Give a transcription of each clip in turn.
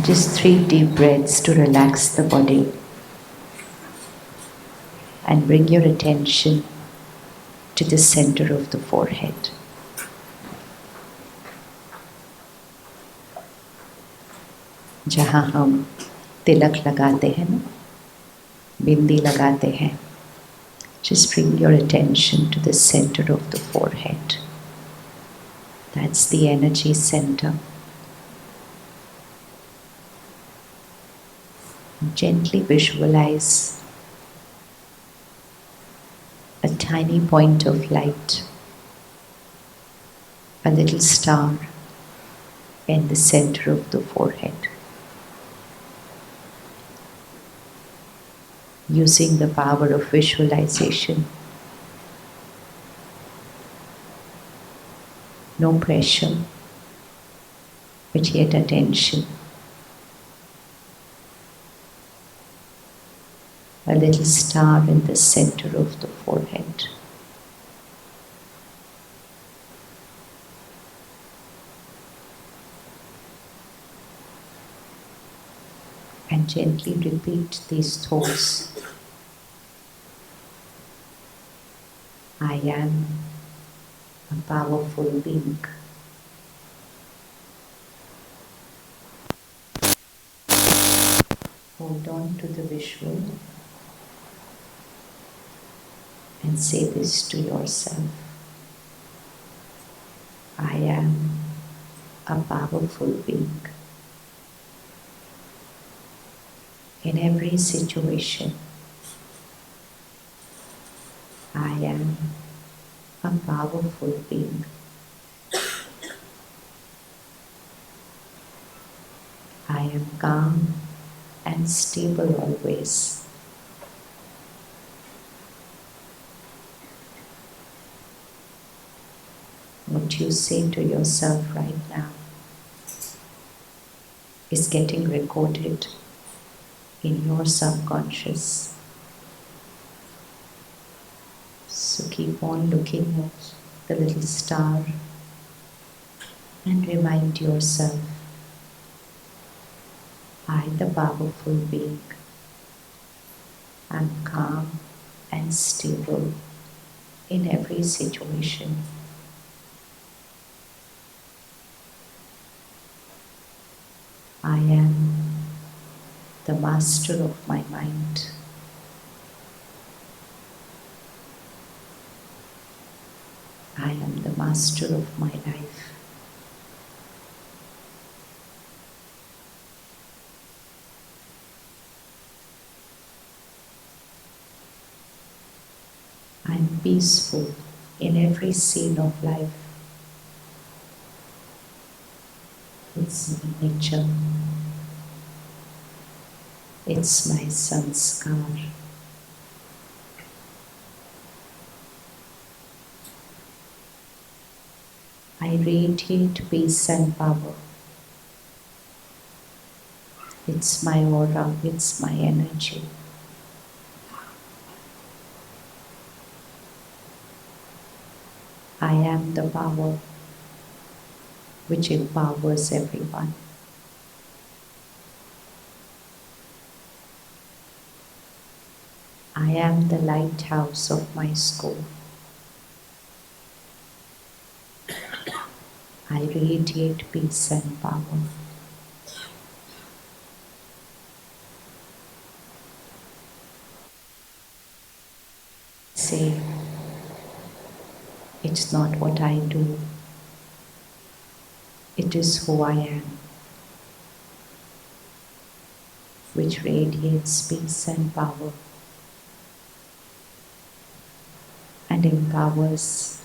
Just 3 deep breaths to relax the body and bring your attention to the center of the forehead. जहाँ हम तिलक लगाते हैं ना, बिंदी लगाते हैं. Just bring your attention to the center of the forehead. That's the energy center. Gently visualize a tiny point of light, a little star in the center of the forehead. Using the power of visualization. No pressure, but yet attention. A little star in the center of the forehead. And gently repeat these thoughts. I am a powerful being. Hold on to the visual and say this to yourself. I am a powerful being. In every situation, I am a powerful being. I am calm and stable always. What you say to yourself right now is getting recorded in your subconscious. So keep on looking at the little star and remind yourself, I, the powerful being, am calm and stable in every situation. I am the master of my mind. I am the master of my life. I am peaceful in every scene of life. It's my nature. It's my sanskar. I radiate peace and power. It's my aura, it's my energy. I am the power which empowers everyone. I am the lighthouse of my school. I radiate peace and power. Say, it's not what I do, it is who I am, which radiates peace and power and empowers.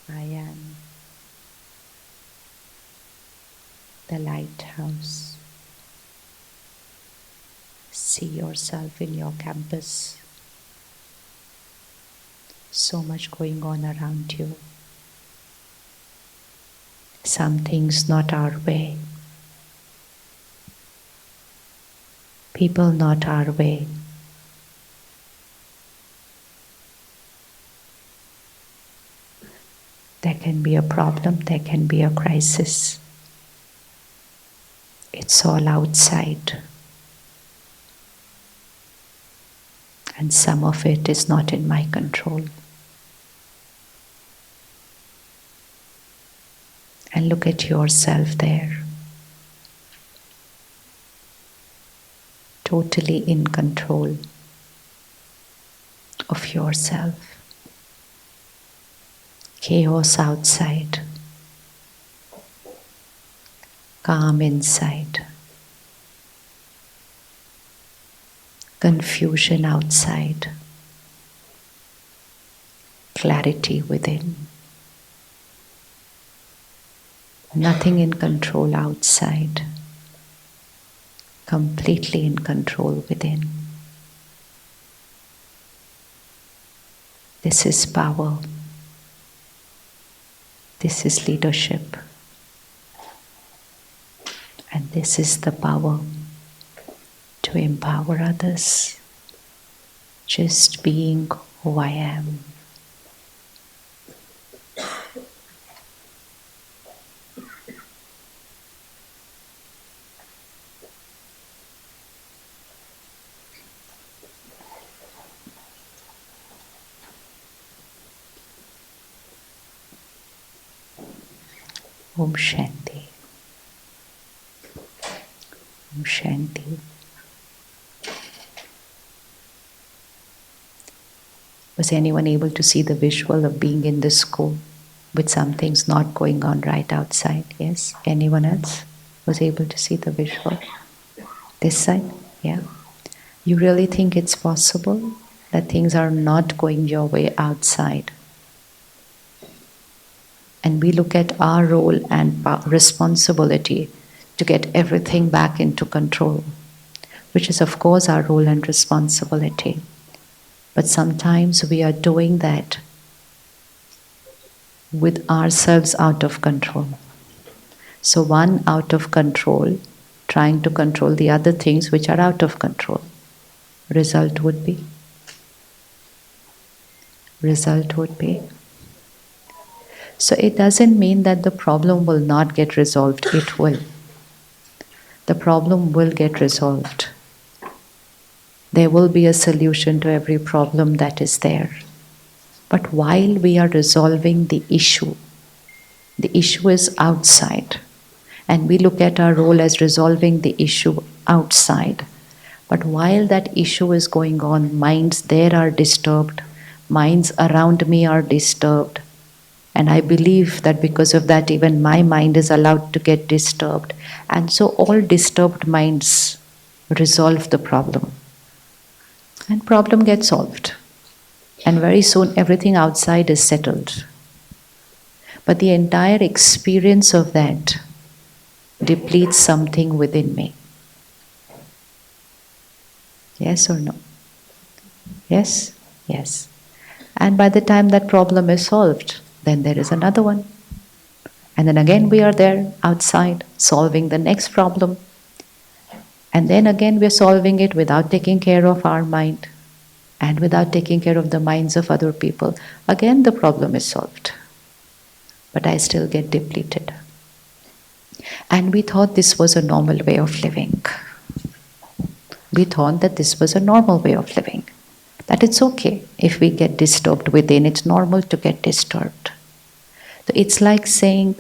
I am the lighthouse. See yourself in your campus. So much going on around you. Some things not our way. people not our way. There can be a problem, there can be a crisis. It's all outside. And some of it is not in my control. And look at yourself there. Totally in control of yourself. Chaos outside. Calm inside. Confusion outside. Clarity within. Nothing in control outside. Completely in control within. This is power. This is leadership. And this is the power to empower others. Just being who I am. Om Shanti. Om Shanti. Was anyone able to see the visual of being in this school with some things not going on right outside? Yes? Anyone else was able to see the visual? This side? Yeah? You really think it's possible that things are not going your way outside? And we look at our role and responsibility to get everything back into control, which is of course our role and responsibility. But sometimes we are doing that with ourselves out of control. So one out of control, trying to control the other things which are out of control. Result would be? So it doesn't mean that the problem will not get resolved. It will. The problem will get resolved. There will be a solution to every problem that is there. But while we are resolving the issue is outside. And we look at our role as resolving the issue outside. But while that issue is going on, minds there are disturbed. Minds around me are disturbed. And I believe that because of that, even my mind is allowed to get disturbed. And so all disturbed minds resolve the problem. And problem gets solved. And very soon everything outside is settled. But the entire experience of that depletes something within me. Yes or no? Yes? Yes. And by the time that problem is solved, then there is another one. And then again we are there outside solving the next problem. And then again we are solving it without taking care of our mind and without taking care of the minds of other people. Again the problem is solved. But I still get depleted. And we thought this was a normal way of living. We thought that this was a normal way of living. That it's okay if we get disturbed within. It's normal to get disturbed. So it's like saying,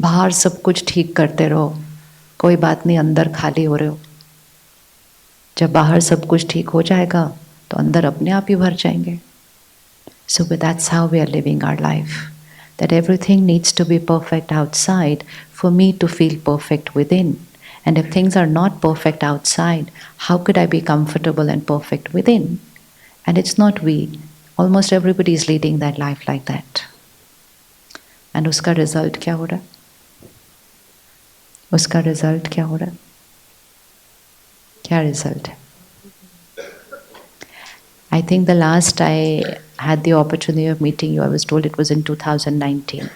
बाहर सब कुछ ठीक करते रहो, कोई बात नहीं, अंदर खाली हो रहे हो. जब बाहर सब कुछ ठीक हो जाएगा, तो अंदर अपने आप ही भर जाएंगे. So that's how we are living our life. That everything needs to be perfect outside for me to feel perfect within. And if things are not perfect outside, how could I be comfortable and perfect within? And it's not we. Almost everybody is leading that life like that. And उसका result क्या हो रहा है? उसका result क्या हो रहा है? क्या result है? I think the last I had the opportunity of meeting you, I was told it was in 2019.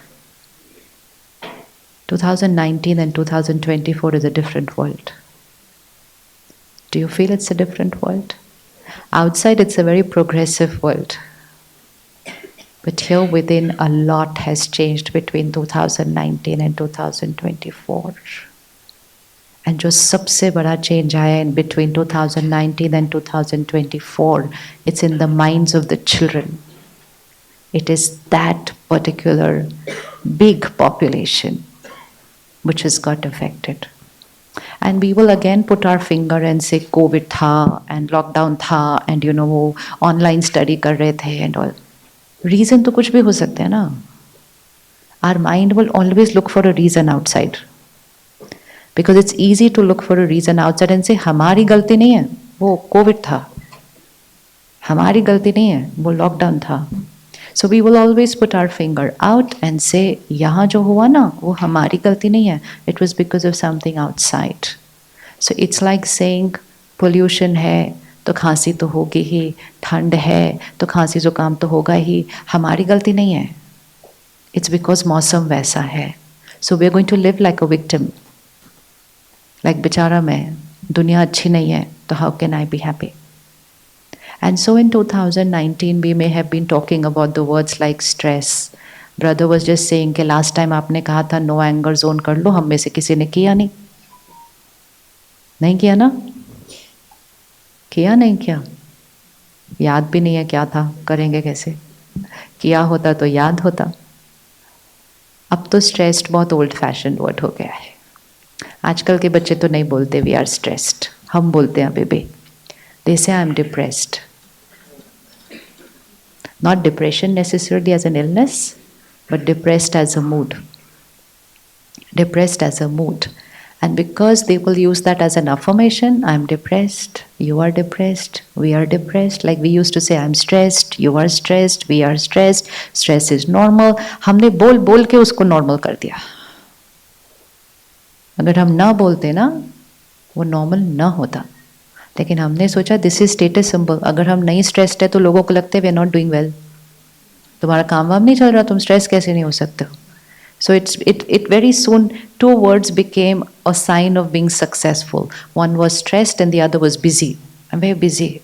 2019 and 2024 is a different world. Do you feel it's a different world? Outside, it's a very progressive world. But here within, a lot has changed between 2019 and 2024. And जो सबसे बड़ा change आया in between 2019 and 2024, it's in the minds of the children. It is that particular big population which has got affected. And we will again put our finger and say COVID था and lockdown था and वो online study कर रहे थे and all. Reason तो कुछ भी हो सकते हैं ना. Our mind will always look for a reason outside. Because it's easy to look for a reason outside and say हमारी गलती नहीं है, वो कोविड था. हमारी गलती नहीं है, वो लॉकडाउन था. So we will always put our finger out and say यहाँ जो हुआ ना वो हमारी गलती नहीं है. It was because of something outside. So it's like saying pollution है तो खांसी तो होगी ही, ठंड है तो खांसी जुकाम तो होगा ही, हमारी गलती नहीं है. It's because मौसम वैसा है. So we are going to live like a victim. Like बेचारा मैं, दुनिया अच्छी नहीं है तो how can I be happy? And so in 2019 we may have been talking about the words like stress. Brother was just saying कि last time आपने कहा था no anger zone कर लो, हम में से किसी ने किया नहीं. नहीं किया ना? किया नहीं किया? याद भी नहीं है क्या था, करेंगे कैसे? किया होता तो याद होता. अब तो stressed बहुत old fashioned word हो गया है. आजकल के बच्चे तो नहीं बोलते we are stressed. हम बोलते हैं अभी भी. They say I am depressed. Not depression necessarily as an illness, but depressed as a mood. Depressed as a mood. And because they will use that as an affirmation, I'm depressed, you are depressed, we are depressed. Like we used to say, I'm stressed, you are stressed, we are stressed, stress is normal. हमने बोल बोल के उसको normal कर दिया. अगर हम ना बोलते ना, वो normal ना होता. लेकिन हमने सोचा दिस इज स्टेटस सिंबल. अगर हम नहीं स्ट्रेस्ड है तो लोगों को लगता है we are not doing well. तुम्हारा काम वाम नहीं चल रहा, तुम स्ट्रेस कैसे नहीं हो सकते हो. So it very soon two words became a sign of being successful. One was stressed and the other was busy. I am very busy.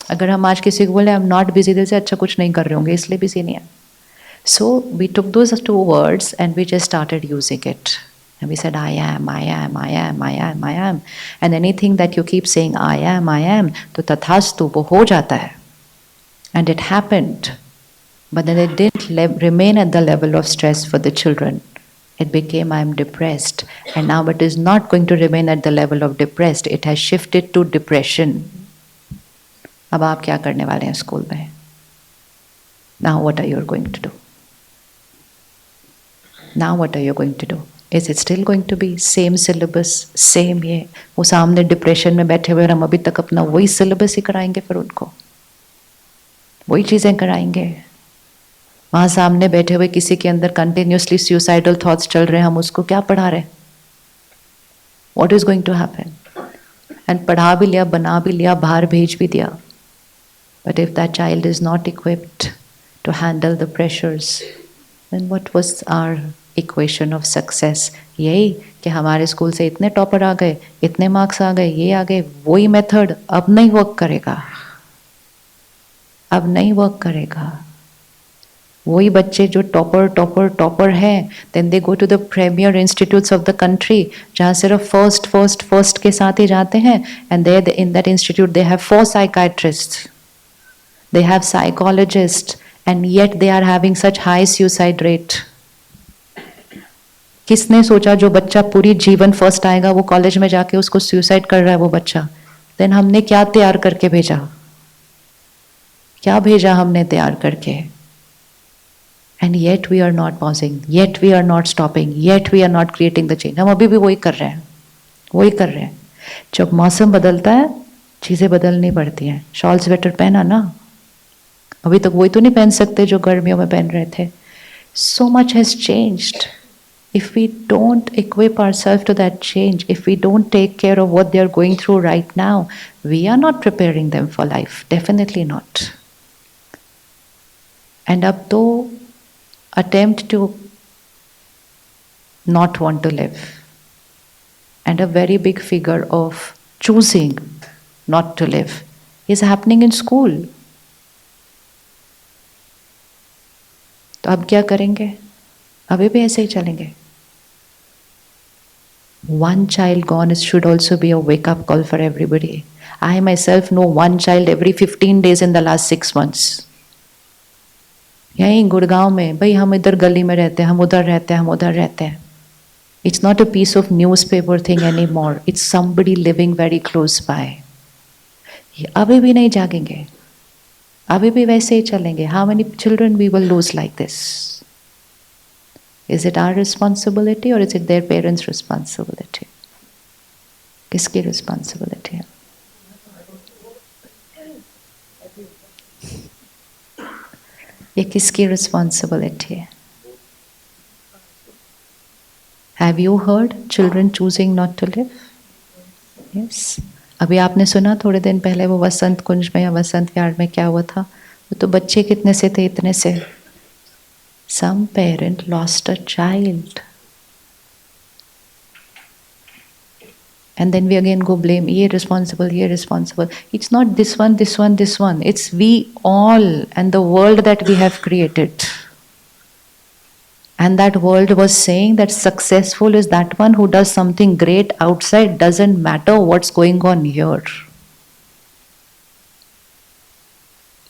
अगर हम आज किसी को बोले आई एम नॉट बिजी, दिल से अच्छा कुछ नहीं कर रहे होंगे इसलिए बिजी नहीं है. So we took those two words and we just started using it. And we said, I am, I am, I am, I am, I am. And anything that you keep saying, I am, to tathastu, wo ho jata hai. And it happened. But then it didn't remain at the level of stress for the children. It became, I am depressed. And now it is not going to remain at the level of depressed. It has shifted to depression. अब आप क्या करने वाले हैं school में? Now what are you going to do? Now what are you going to do? Is it still going to be same syllabus, same ये? वो सामने डिप्रेशन में बैठे हुए और हम अभी तक अपना वही सिलेबस ही कराएंगे फिर उनको, वही चीज़ें कराएंगे. वहाँ सामने बैठे हुए किसी के अंदर कंटिन्यूसली सुसाइडल थॉट्स चल रहे हैं, हम उसको क्या पढ़ा रहे हैं? What is going to happen? And पढ़ा भी लिया, बना भी लिया, बाहर भेज भी दिया. But if that child is not equipped to handle the pressures, then what was our equation of success? यही कि हमारे स्कूल से इतने टॉपर आ गए, इतने मार्क्स आ गए, ये आ गए. वही मेथड अब नहीं वर्क करेगा. अब नहीं वर्क करेगा. वही बच्चे जो टॉपर हैं, then they go to the premier institutes of the country, जहाँ सिर्फ फर्स्ट के साथ ही जाते हैं. And they in that institute they have 4 psychiatrist, they have psychologist, and yet they are having such high suicide rate. किसने सोचा जो बच्चा पूरी जीवन फर्स्ट आएगा वो कॉलेज में जाके उसको सुसाइड कर रहा है वो बच्चा? देन हमने क्या तैयार करके भेजा? क्या भेजा हमने तैयार करके? And yet we are not pausing, yet we are not stopping, yet we are not creating the change. हम अभी भी वही कर रहे हैं, वही कर रहे हैं. जब मौसम बदलता है चीजें बदलनी पड़ती हैं. शॉल स्वेटर पहना ना, अभी तक वही तो नहीं पहन सकते जो गर्मियों में पहन रहे थे. So much has changed. If we don't equip ourselves to that change, if we don't take care of what they are going through right now, we are not preparing them for life. Definitely not. And ab to attempt to not want to live. And a very big figure of choosing not to live is happening in school. तो अब क्या करेंगे? अभी भी ऐसे ही चलेंगे? One child gone should also be a wake-up call for everybody. I myself know one child every 15 days in the last 6 months. यहीं गुड़गांव में, भाई हम इधर गली में रहते हैं, हम उधर रहते हैं, हम उधर रहते हैं. It's not a piece of newspaper thing anymore. It's somebody living very close by. अभी भी नहीं जागेंगे, अभी भी वैसे ही चलेंगे. How many children we will lose like this? Is it our responsibility or is it their parents' responsibility? किसकी responsibility है? ये किसकी responsibility है? Have you heard children choosing not to live? Yes. अभी आपने सुना थोड़े दिन पहले वो वसंत कुंज में या वसंत विहार में क्या हुआ था? वो तो बच्चे कितने से थे? इतने से. Some parent lost a child. And then we again go blame, ye responsible, ye responsible. It's not this one, this one, this one. It's we all and the world that we have created. And that world was saying that successful is that one who does something great outside, doesn't matter what's going on here.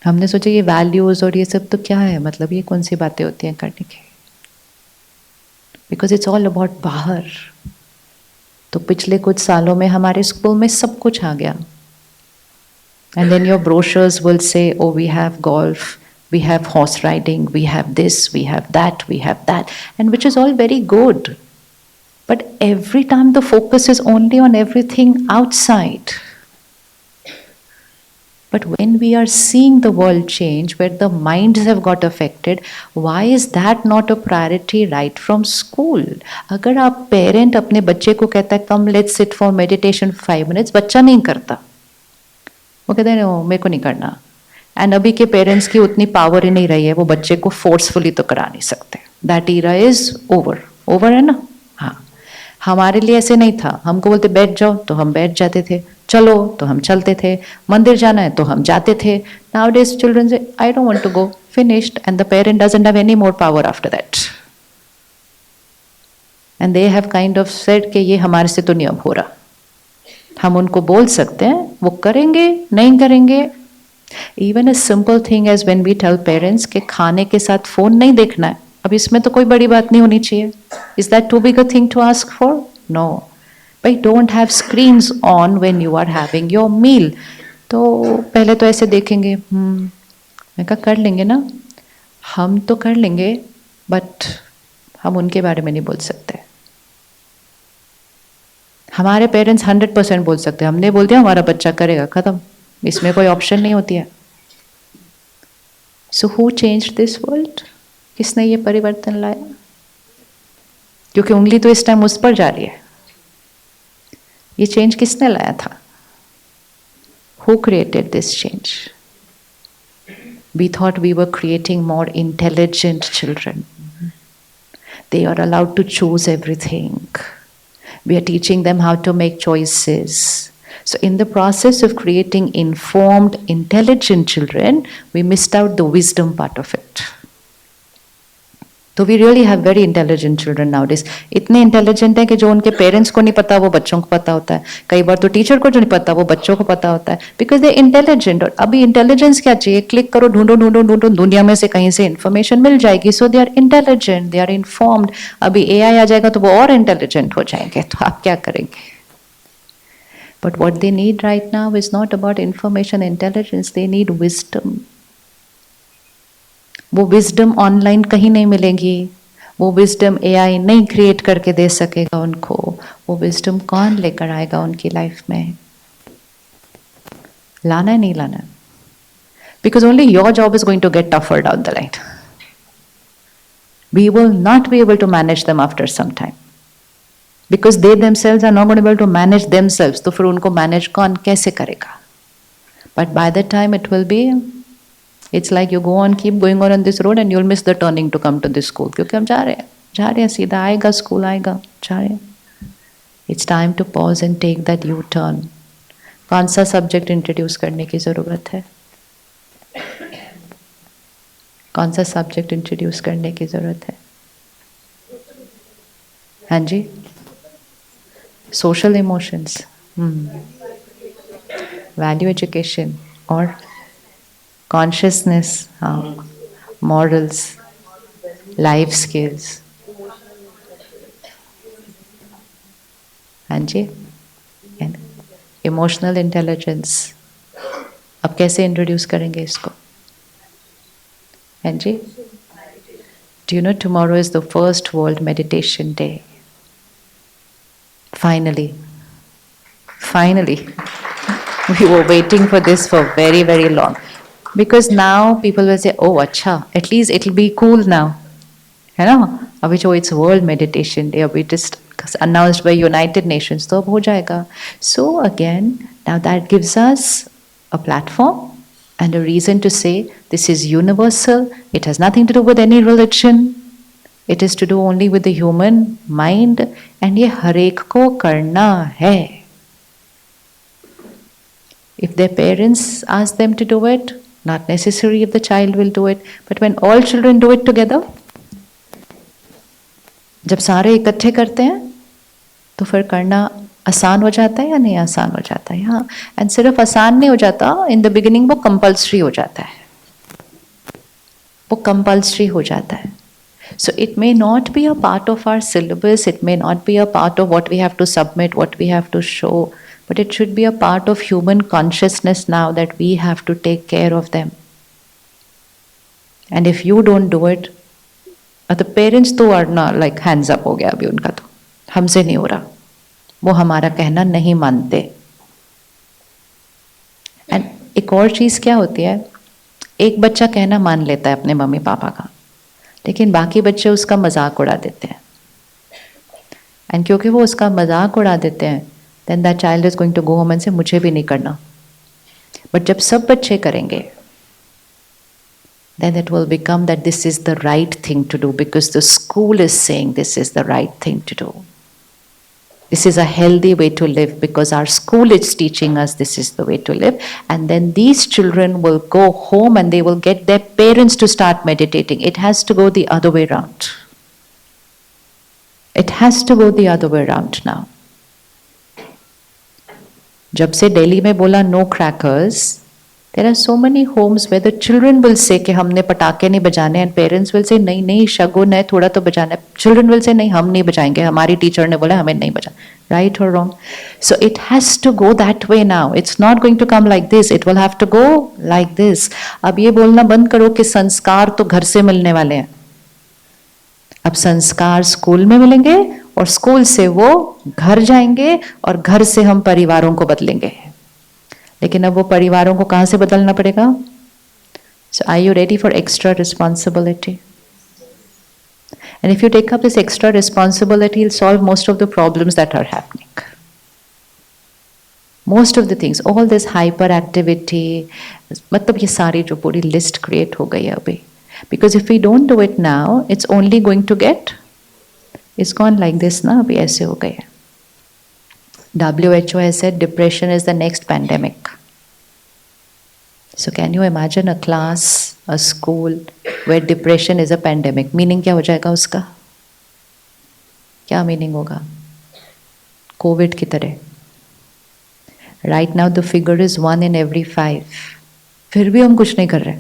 हमने सोचा ये values और ये सब तो क्या है, मतलब ये कौन सी बातें होती हैं करने की? बिकॉज इट्स ऑल अबाउट बाहर. तो पिछले कुछ सालों में हमारे स्कूल में सब कुछ आ गया. And then your brochures will say, oh we have golf, we have horse riding, we have this, we have that, and which is all very good. But every time the focus is only on everything outside. But when we are seeing the world change, where the minds have got affected, why is that not a priority right from school? अगर आप parent अपने बच्चे को कहता है come let's sit for meditation 5 minutes, बच्चा नहीं करता. वो कहते हैं मेरे को नहीं करना. एंड अभी के पेरेंट्स की उतनी पावर ही नहीं रही है, वो बच्चे को फोर्सफुली तो करा नहीं सकते. दैट ईरा इज ओवर है ना. हाँ, हमारे लिए ऐसे नहीं था. हमको बोलते बैठ जाओ तो हम बैठ जाते थे, चलो तो हम चलते थे, मंदिर जाना है तो हम जाते थे. Now days children say I don't want to go, finished, and the parent doesn't have any more power after that. And they have kind of said कि ये हमारे से तो नहीं अब हो रहा. हम उनको बोल सकते हैं, वो करेंगे नहीं करेंगे. Even a simple thing as when we tell parents कि खाने के साथ फोन नहीं देखना है, अब इसमें तो कोई बड़ी बात नहीं होनी चाहिए. Is that too big a thing to ask for? No. But don't have screens on when you are having your meal. तो पहले तो ऐसे देखेंगे, मैं कहा कर लेंगे ना, हम तो कर लेंगे, बट हम उनके बारे में नहीं बोल सकते. हमारे पेरेंट्स 100% बोल सकते हैं, हमने बोल दिया हमारा बच्चा करेगा, खत्म, इसमें कोई ऑप्शन नहीं होती है. So who changed this world? किसने ये परिवर्तन लाया? क्योंकि उंगली तो इस टाइम उस पर जा रही है. ये चेंज किसने लाया था? Who created this change? We thought we were creating more intelligent children. They are allowed to choose everything. We are teaching them how to make choices. So in the process of creating informed, intelligent children, we missed out the wisdom part of it. So we really have very intelligent children nowadays. इतने intelligent हैं कि जो उनके parents को नहीं पता वो बच्चों को पता होता है. कई बार तो teacher को जो नहीं पता वो बच्चों को पता होता है. Because they intelligent. और अभी intelligence क्या चाहिए? Click करो, ढूंढो, दुनिया में से कहीं से information मिल जाएगी. So they are intelligent, they are informed. अभी AI आ जाएगा तो वो और intelligent हो जाएंगे. तो आप क्या करेंगे? But what they need right now is not about information intelligence, they need wisdom. वो wisdom online कहीं नहीं मिलेगी, वो wisdom AI नहीं create करके दे सकेगा उनको. वो wisdom कौन लेकर आएगा उनकी life में? लाना है नहीं लाना? Because only your job is going to get tougher down the line. We will not be able to manage them after some time. Because they themselves are not going to be able to manage themselves. तो फिर उनको manage कौन कैसे करेगा? But by the time it will be, it's like you go on, keep going on this road and you'll miss the turning to come to this school. क्योंकि हम जा रहे हैं सीधा आएगा स्कूल आएगा, जा रहे हैं. It's time to pause and take that U-turn. कौन सा सब्जेक्ट इंट्रोड्यूस करने की ज़रूरत है? कौन सा सब्जेक्ट इंट्रोड्यूस करने की ज़रूरत है? हाँ जी, सोशल इमोशंस, वैल्यू एजुकेशन और कॉन्शियसनेस, हाँ, मॉरल्स, लाइफ स्किल्स, हाँ जी, इमोशनल इंटेलिजेंस। अब कैसे इंट्रोड्यूस करेंगे इसको? हाँ जी, do you know tomorrow is the first world meditation day? Finally, finally, we were waiting for this for very, very long. Because now people will say, oh, acha, at least it'll be cool now. है ना? अभी जो it's World Meditation Day, अभी just announced by United Nations, तो अब हो जाएगा. So again, now that gives us a platform and a reason to say this is universal. It has nothing to do with any religion. It is to do only with the human mind. And ये हर एक को करना है. If their parents ask them to do it, not necessary if the child will do it, but when all children do it together, जब सारे इकट्ठे करते हैं तो फिर करना आसान हो जाता है या नहीं आसान हो जाता है? हाँ, एंड सिर्फ आसान नहीं हो जाता, इन द बिगिनिंग वो कंपल्सरी हो जाता है, वो कंपल्सरी हो जाता है. So it may not be a part of our syllabus, it may not be a part of what we have to submit, what we have to show, but it should be a part of human consciousness now that we have to take care of them. And if you don't do it, the parents तो are not like hands up हो गया अभी उनका, तो हमसे नहीं हो रहा, वो हमारा कहना नहीं मानते. एंड एक और चीज़ क्या होती है, एक बच्चा कहना मान लेता है अपने मम्मी पापा का, लेकिन बाकी बच्चे उसका मजाक उड़ा देते हैं. एंड क्योंकि वो उसका मजाक उड़ा देते हैं, then that child is going to go home and say मुझे भी नहीं करना. But जब सब बच्चे करेंगे, then it will become that this is the right thing to do because the school is saying this is the right thing to do. This is a healthy way to live because our school is teaching us this is the way to live. And then these children will go home and they will get their parents to start meditating. It has to go the other way around. It has to go the other way around now. जब से दिल्ली में बोला no crackers, there are so many homes where the children will say कि हमने पटाखे नहीं बजाने, and parents will say नहीं नहीं शगुन है थोड़ा तो बजाना है. Children will say नहीं हम नहीं बजाएंगे, हमारी टीचर ने बोला हमें नहीं बजाना. Right or wrong? So it has to go that way now. It's not going to come like this. It will have to go like this. अब ये बोलना बंद करो कि संस्कार तो घर से मिलने वाले हैं. अब संस्कार स्कूल में मिलेंगे और स्कूल से वो घर जाएंगे और घर से हम परिवारों को बदलेंगे. लेकिन अब वो परिवारों को कहाँ से बदलना पड़ेगा? So are you ready for extra responsibility? And if you take up this extra responsibility, you'll solve most of the problems that are happening. Most of the things, all this hyperactivity, मतलब ये सारी जो पूरी list create हो गई है अभी. Because if we don't do it now, it's only going to get, it's gone like this ना, अभी ऐसे हो गए. WHO has said depression is the next pandemic. So can you imagine a class, a school where depression is a pandemic? Meaning क्या हो जाएगा उसका? क्या meaning होगा? COVID की तरह. Right now the figure is 1 in every 5. फिर भी हम कुछ नहीं कर रहे.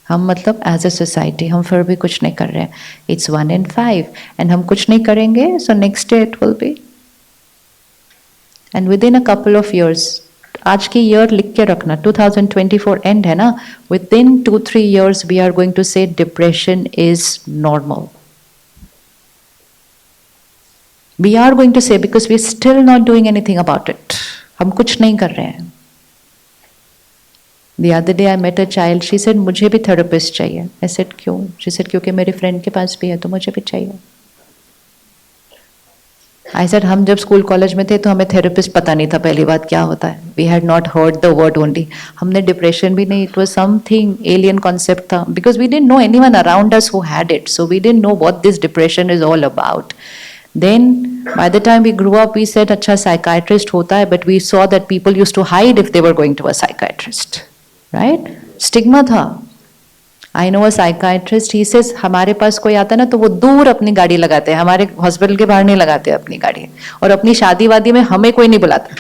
हम मतलब as a society हम फिर भी कुछ नहीं कर रहे. It's 1 in 5 and हम कुछ नहीं करेंगे, so next year it will be. And within a couple of years, आज की year लिख के रखना, 2024 end है ना, within 2-3 years we are going to say depression is normal. We are going to say because we are still not doing anything about it. हम कुछ नहीं कर रहे हैं. The other day I met a child, she said मुझे भी therapist चाहिए. I said क्यों? She said क्योंकि मेरे friend के पास भी है तो मुझे भी चाहिए. I said हम जब स्कूल कॉलेज में थे तो हमें थेरेपिस्ट पता नहीं था पहली बात क्या होता है. We had not heard the word only. हमने डिप्रेशन भी नहीं, it was something alien concept था because we didn't know anyone around us who had it, so we didn't know what this depression is all about. Then By the time we grew up, we said, अच्छा psychiatrist होता है, but we saw that people used to hide if they were going to a psychiatrist, right? Stigma था. I know a psychiatrist, he says, हमारे पास कोई आता है ना तो वो दूर अपनी गाड़ी लगाते हैं, हमारे हॉस्पिटल के बाहर नहीं लगाते अपनी गाड़ी, और अपनी शादी वादी में हमें कोई नहीं बुलाता.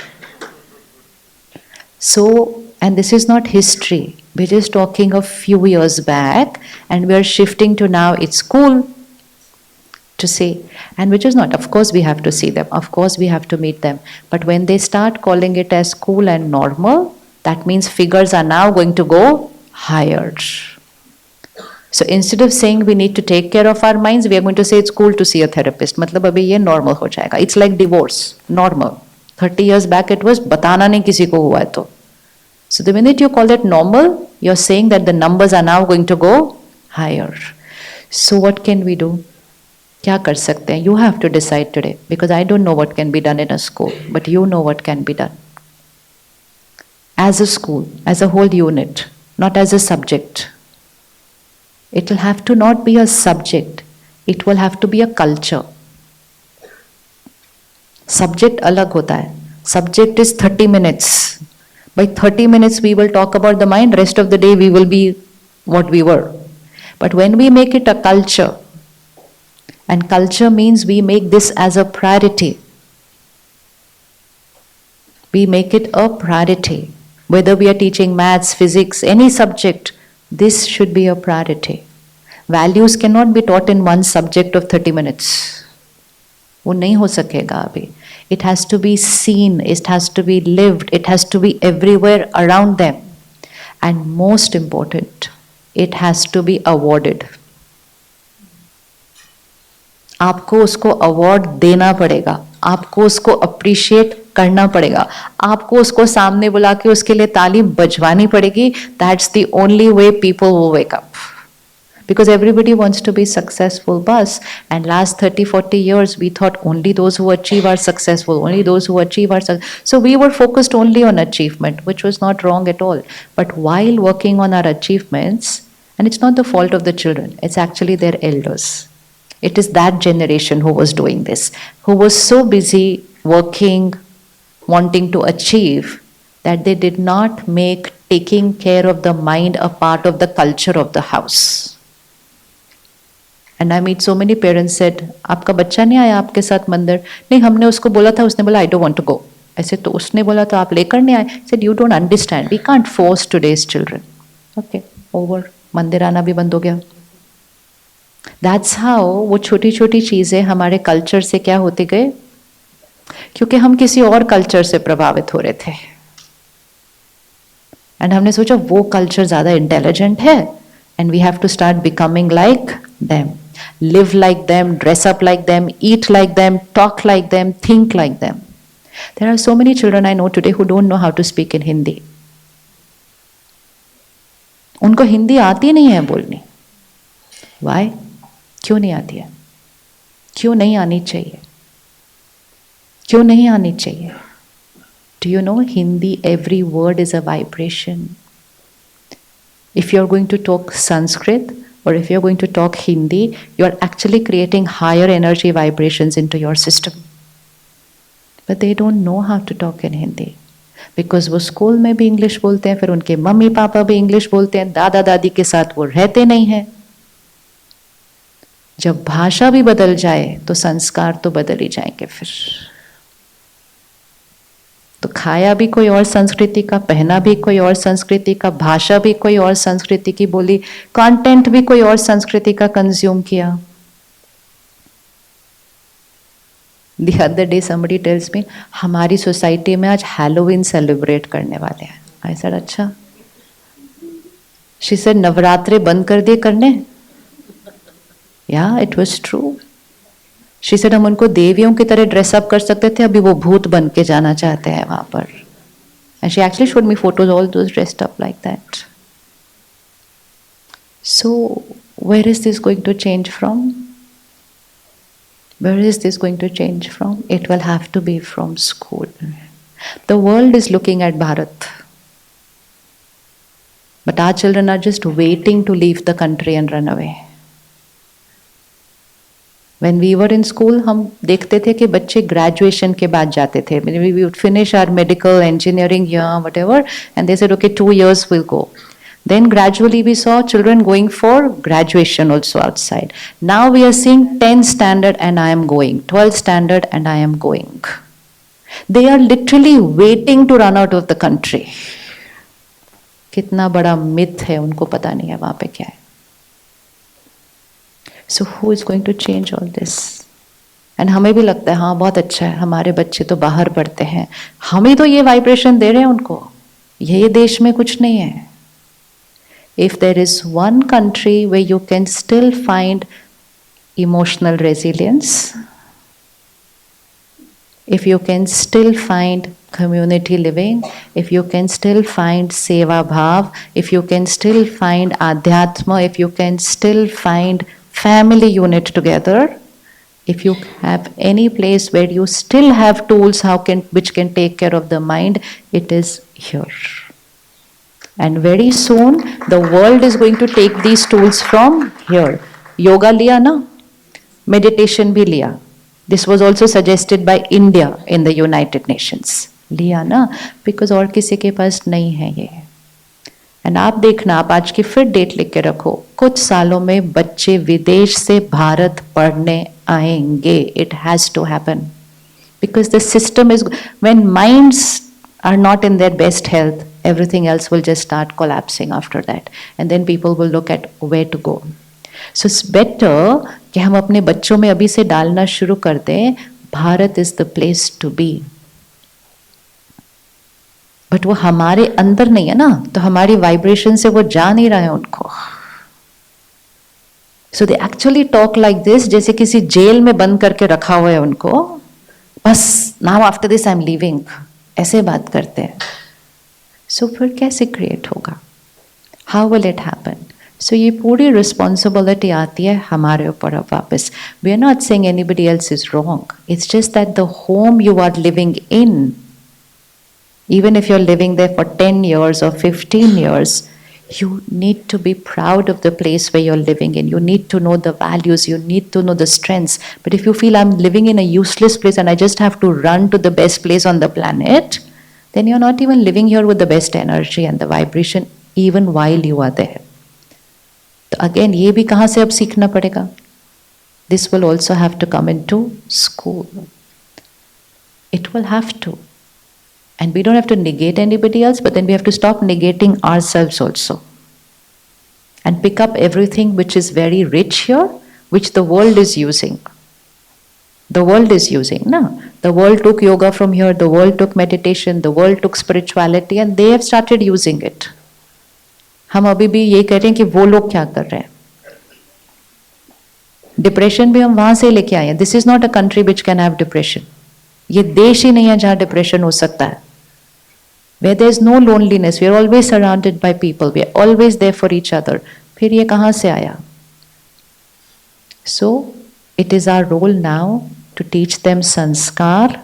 So, and this is not history. We're just talking of few years back, and we are shifting to now it's cool to see, and which is not. Of course, we have to see them. Of course, we have to meet them. But when they start calling it as cool and normal, that means figures are now going to go higher. So instead of saying we need to take care of our minds, we are going to say it's cool to see a therapist. मतलब अभी ये normal हो जाएगा. It's like divorce, normal. 30 years back it was बताना नहीं किसी को हुआ है तो. So the minute you call it normal, you're saying that the numbers are now going to go higher. So what can we do? क्या कर सकते हैं? You have to decide today, because I don't know what can be done in a school, but you know what can be done. As a school, as a whole unit, not as a subject. It will have to not be a subject. It will have to be a culture. Subject अलग होता है. Subject is 30 minutes. By 30 minutes we will talk about the mind, rest of the day we will be what we were. But when we make it a culture, and culture means we make this as a priority. We make it a priority. Whether we are teaching maths, physics, any subject, this should be a priority. Values cannot be taught in one subject of 30 minutes. वो नहीं हो सकेगा अभी. It has to be seen, it has to be lived, it has to be everywhere around them. And most important, it has to be awarded. आपको उसको award देना पड़ेगा, आपको उसको अप्रिशिएट करना पड़ेगा, आपको उसको सामने बुला के उसके लिए ताली बजवानी पड़ेगी. That's the only way people will wake up. Because everybody wants to be successful, bus. And last 30-40 years, we thought only those who achieve are successful, only those who achieve are successful. So we were focused only on achievement, which was not wrong at all. But while working on our achievements, and it's not the fault of the children, it's actually their elders. It is that generation who was doing this, who was so busy working, wanting to achieve, that they did not make taking care of the mind a part of the culture of the house. And I meet so many parents said, आपका बच्चा नहीं आया आपके साथ मंदिर? नहीं, हमने उसको बोला था, उसने बोला I don't want to go. ऐसे तो उसने बोला तो आप लेकर नहीं आए. Said you don't understand. We can't force today's children. Okay, over. मंदिर आना भी बंद हो गया. That's how वो छोटी छोटी चीजें हमारे कल्चर से क्या होते गए, क्योंकि हम किसी और कल्चर से प्रभावित हो रहे थे. एंड हमने सोचा वो कल्चर ज्यादा इंटेलिजेंट है, and we have to start becoming like them, live like them, dress up like them, eat like them, talk like them, think like them. There are so many children I know today who don't know how to speak in Hindi. उनको हिंदी आती नहीं है बोलनी. Why? क्यों नहीं आती है? क्यों नहीं आनी चाहिए? क्यों नहीं आनी चाहिए? Do you know Hindi, every word is a vibration. If you're going to talk Sanskrit, or if you're going to talk Hindi, you're actually creating higher energy vibrations into your system. But they don't know how to talk in Hindi. Because वो school में भी English बोलते हैं, फिर उनके mummy papa भी English बोलते हैं, दादा दादी के साथ वो रहते नहीं हैं. जब भाषा भी बदल जाए तो संस्कार तो बदल ही जाएंगे फिर. तो खाया भी कोई और संस्कृति का, पहना भी कोई और संस्कृति का, भाषा भी कोई और संस्कृति की बोली, कंटेंट भी कोई और संस्कृति का कंज्यूम किया. The other day somebody tells me, हमारी सोसाइटी में आज हैलोवीन सेलिब्रेट करने वाले हैं. I said अच्छा. She said नवरात्रे बंद कर दिए करने. Yeah, it was true. She said हम उनको देवियों की तरह ड्रेसअप कर सकते थे, अभी वो भूत बन के जाना चाहते हैं वहां पर. And she actually showed me photos, all those dressed up like that. So where is this going to change from? Where is this going to change from? It will have to be from school. The world is looking at Bharat. But our children are just waiting to leave the country and run away. When we were in school, हम देखते थे कि बच्चे graduation के बाद जाते थे. We would finish our medical engineering year, whatever, and they said, okay, 2 years we'll go. Then gradually we saw children going for graduation also outside. Now we are seeing 10th standard and I am going, 12th standard and I am going. They are literally waiting to run out of the country. कितना बड़ा myth है, उनको पता नहीं है वहाँ पे क्या है. So who is going to change all this? And हमें भी लगता है हाँ बहुत अच्छा है, हमारे बच्चे तो बाहर पढ़ते हैं, हमें तो ये वाइब्रेशन दे रहे हैं उनको, ये देश में कुछ नहीं है. If there is one country where you can still find emotional resilience, if you can still find community living, if you can still find seva bhav, if you can still find adhyatma, if you can still find family unit together, if you have any place where you still have tools which can take care of the mind, it is here. And very soon the world is going to take these tools from here. Yoga liya na, meditation bhi liya. This was also suggested by India in the United Nations. लिया ना, because और किसी के पास नहीं है ये. And आप देखना, आप आज की फिर डेट लिख के रखो, कुछ सालों में बच्चे विदेश से भारत पढ़ने आएंगे. It has to happen because the system is, when minds are not in their best health, everything else will just start collapsing after that, and then people will look at where to go. So it's better कि हम अपने बच्चों में अभी से डालना शुरू कर दें, Bharat is the place to be. But वो हमारे अंदर नहीं है ना, तो हमारी वाइब्रेशन से वो जा नहीं रहा है उनको. So they actually talk like this, जैसे किसी जेल में बंद करके रखा हुआ है उनको, बस now after this I am leaving, ऐसे बात करते हैं. सो फिर कैसे क्रिएट होगा? How will it happen? So ये पूरी रिस्पॉन्सिबिलिटी आती है हमारे ऊपर अब वापस. We are not saying anybody else is wrong, it's just that the home you are living in, even if you're living there for 10 years or 15 years, you need to be proud of the place where you're living in. You need to know the values, you need to know the strengths. But if you feel I'm living in a useless place and I just have to run to the best place on the planet, then you're not even living here with the best energy and the vibration even while you are there. So again, ये भी कहाँ से अब सीखना पड़ेगा? This will also have to come into school. It will have to. And we don't have to negate anybody else, but then we have to stop negating ourselves also. And pick up everything which is very rich here, which the world is using. The world is using, no? The world took yoga from here, the world took meditation, the world took spirituality, and they have started using it. हम अभी भी ये कह रहे हैं कि वो लोग क्या कर रहे हैं. डिप्रेशन भी हम वहां से लेके आए हैं. This is not a country which can have depression. ये देश ही नहीं है जहां डिप्रेशन हो सकता है. Where there is no loneliness, we are always surrounded by people, we are always there for each other. फिर ये कहाँ से आया? So it is our role now to teach them sanskar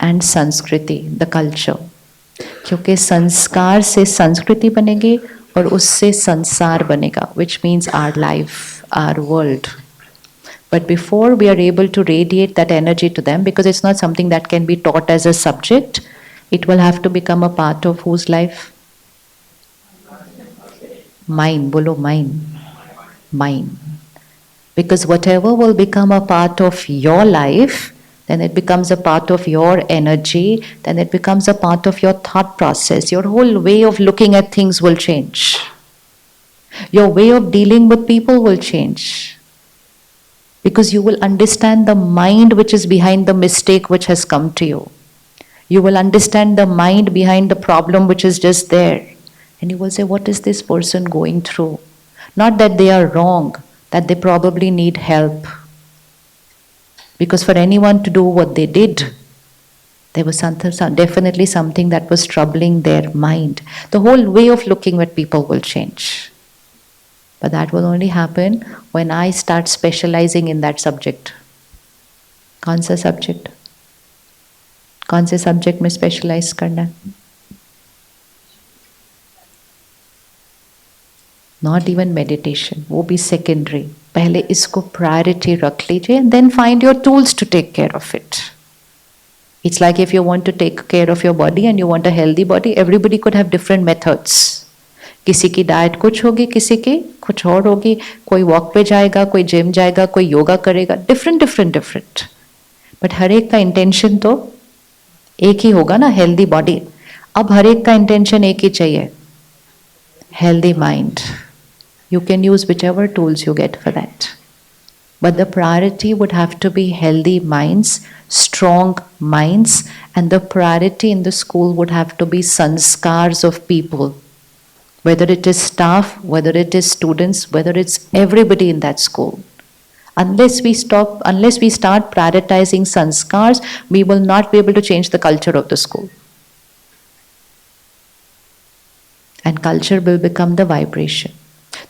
and sanskriti, the culture. क्योंकि संस्कार से संस्कृति बनेगी और उससे संसार बनेगा, which means our life, our world. But before we are able to radiate that energy to them, because it's not something that can be taught as a subject, it will have to become a part of whose life? Mine, bolo mine. Mine. Because whatever will become a part of your life, then it becomes a part of your energy, then it becomes a part of your thought process. Your whole way of looking at things will change. Your way of dealing with people will change. Because you will understand the mind which is behind the mistake which has come to you. You will understand the mind behind the problem which is just there. And you will say, what is this person going through? Not that they are wrong, that they probably need help. Because for anyone to do what they did, there was definitely something that was troubling their mind. The whole way of looking at people will change. But that will only happen when I start specializing in that subject. कौन सा subject? कौन से subject में specialise करना है? Not even meditation, वो भी secondary. पहले इसको प्रायोरिटी रख लीजिए and then find your tools to take care of it. It's like if you want to take care of your body and you want a healthy body, everybody could have different methods. किसी की diet कुछ होगी, किसी की कुछ और होगी, कोई वॉक पे जाएगा, कोई जिम जाएगा, कोई योगा करेगा, डिफरेंट. बट हर एक का इंटेंशन तो एक ही होगा ना, हेल्दी बॉडी. अब हर एक का इंटेंशन एक ही चाहिए, healthy mind. You can use whichever tools you get for that. But the priority would have to be healthy minds, strong minds, and the priority in the school would have to be sanskars of people. Whether it is staff, whether it is students, whether it's everybody in that school. Unless we start prioritizing sanskars, we will not be able to change the culture of the school. And culture will become the vibration.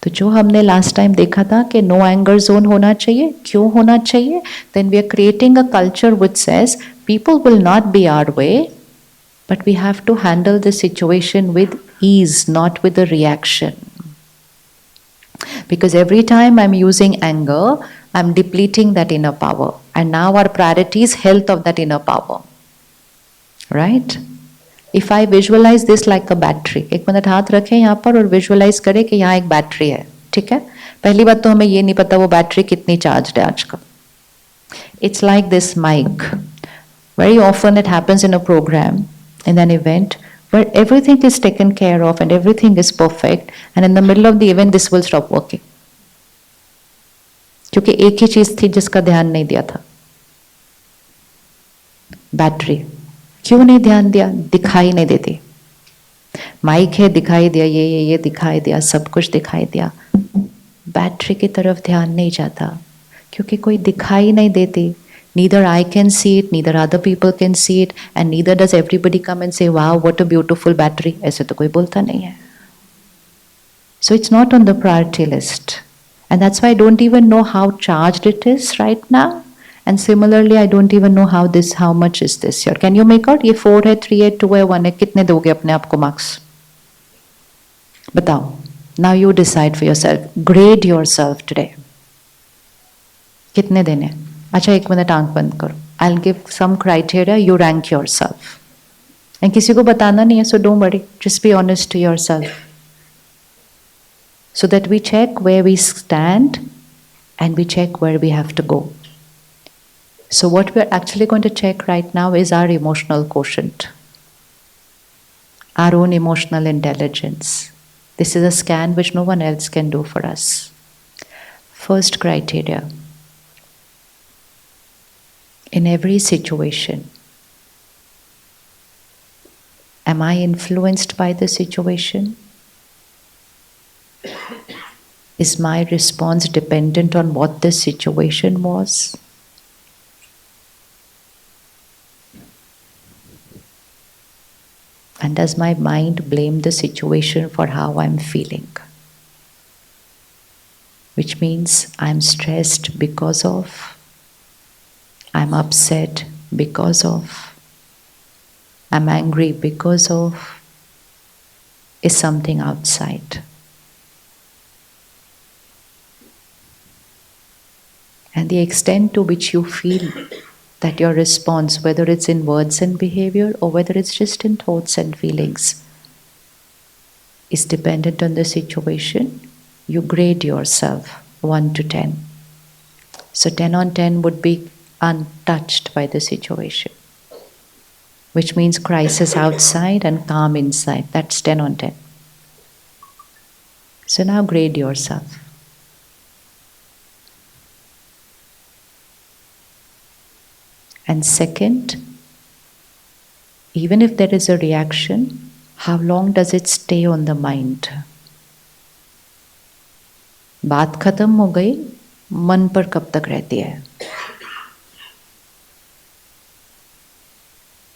तो जो हमने last time देखा था कि no anger zone होना चाहिए, क्यों होना चाहिए? Then we are creating a culture which says people will not be our way, but we have to handle the situation with ease, not with a reaction. Because every time I'm using anger, I'm depleting that inner power. And now our priority is health of that inner power. Right? If I visualize this like a battery, एक minute हाथ रखें यहाँ पर और visualise करें कि यहाँ एक बैटरी है, ठीक है? पहली बात तो हमें ये नहीं पता वो बैटरी कितनी चार्ज है आज का. It's like this mic. Very often it happens in a program, in an event, where everything is taken care of and everything is perfect, and in the middle of the event this will stop working. क्योंकि एक ही चीज थी जिसका ध्यान नहीं दिया था, battery. क्यों नहीं ध्यान दिया? दिखाई नहीं देती. माइक है, दिखाई दिया, ये दिखाई दिया, सब कुछ दिखाई दिया, बैटरी की तरफ ध्यान नहीं जाता क्योंकि कोई दिखाई नहीं देती. Neither I can see it, neither other people can see it, and neither does everybody come and say, wow, what a beautiful battery. ऐसे तो कोई बोलता नहीं है. So it's not on the priority list. And that's why I don't even know how charged it is right now. And similarly, I don't even know how much is this here. Can you make out? ये 4 है, 3 है, 2 है, 1 है. कितने दोगे अपने आप को marks? बताओ. Now you decide for yourself. Grade yourself today. कितने देने? अच्छा, 1 मिनट आंख बंद करो. I'll give some criteria. You rank yourself. And किसी को बताना नहीं है, so don't worry. Just be honest to yourself. So that we check where we stand and we check where we have to go. So what we're actually going to check right now is our emotional quotient, our own emotional intelligence. This is a scan which no one else can do for us. First criteria. In every situation, am I influenced by the situation? Is my response dependent on what the situation was? And does my mind blame the situation for how I'm feeling? Which means I'm stressed because of, I'm upset because of, I'm angry because of, is something outside. And the extent to which you feel that your response, whether it's in words and behavior or whether it's just in thoughts and feelings, is dependent on the situation, you grade yourself 1 to 10. So 10 on 10 would be untouched by the situation, which means crisis outside and calm inside. That's 10 on 10. So now grade yourself. And second, even if there is a reaction, how long does it stay on the mind? बात खत्म हो गई, मन पर कब तक रहती है?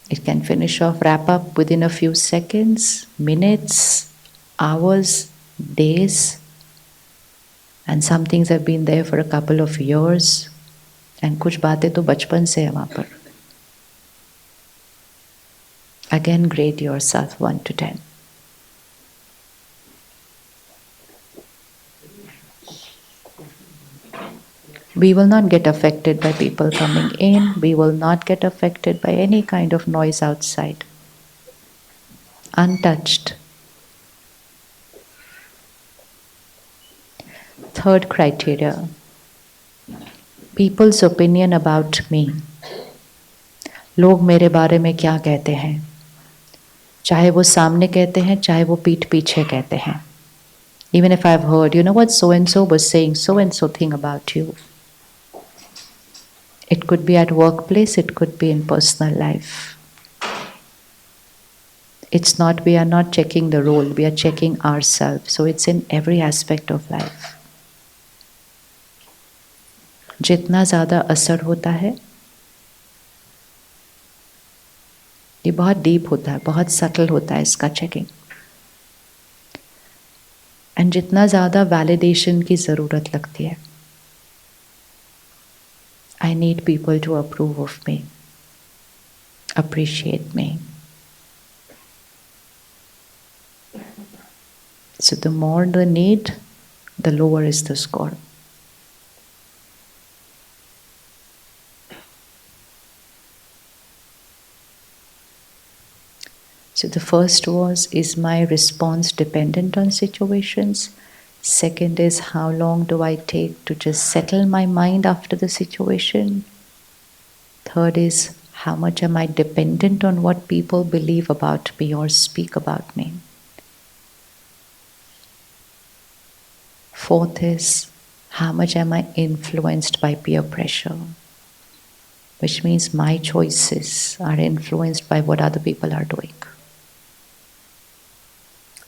It can finish off, wrap up within a few seconds, minutes, hours, days. And some things have been there for a couple of years. And कुछ बातें तो बचपन से है वहाँ पर. Again, grade yourself 1 to 10. We will not get affected by people coming in. We will not get affected by any kind of noise outside. Untouched. Third criteria. People's opinion about me. लोग मेरे बारे में क्या कहते हैं, चाहे वो सामने कहते हैं, चाहे वो पीठ पीछे कहते हैं. Even if I've heard, you know what, so and so was saying so and so thing about you. It could be at workplace, it could be in personal life. It's not, we are not checking the role, we are checking ourselves. So it's in every aspect of life. जितना ज़्यादा असर होता है, ये बहुत deep होता है, बहुत सटल होता है इसका चेकिंग. एंड जितना ज़्यादा वैलिडेशन की ज़रूरत लगती है, I need people to approve of me, appreciate me. So the more the need, the lower is the score. So the first was, is my response dependent on situations? Second is, how long do I take to just settle my mind after the situation? Third is, how much am I dependent on what people believe about me or speak about me? Fourth is, how much am I influenced by peer pressure? Which means my choices are influenced by what other people are doing.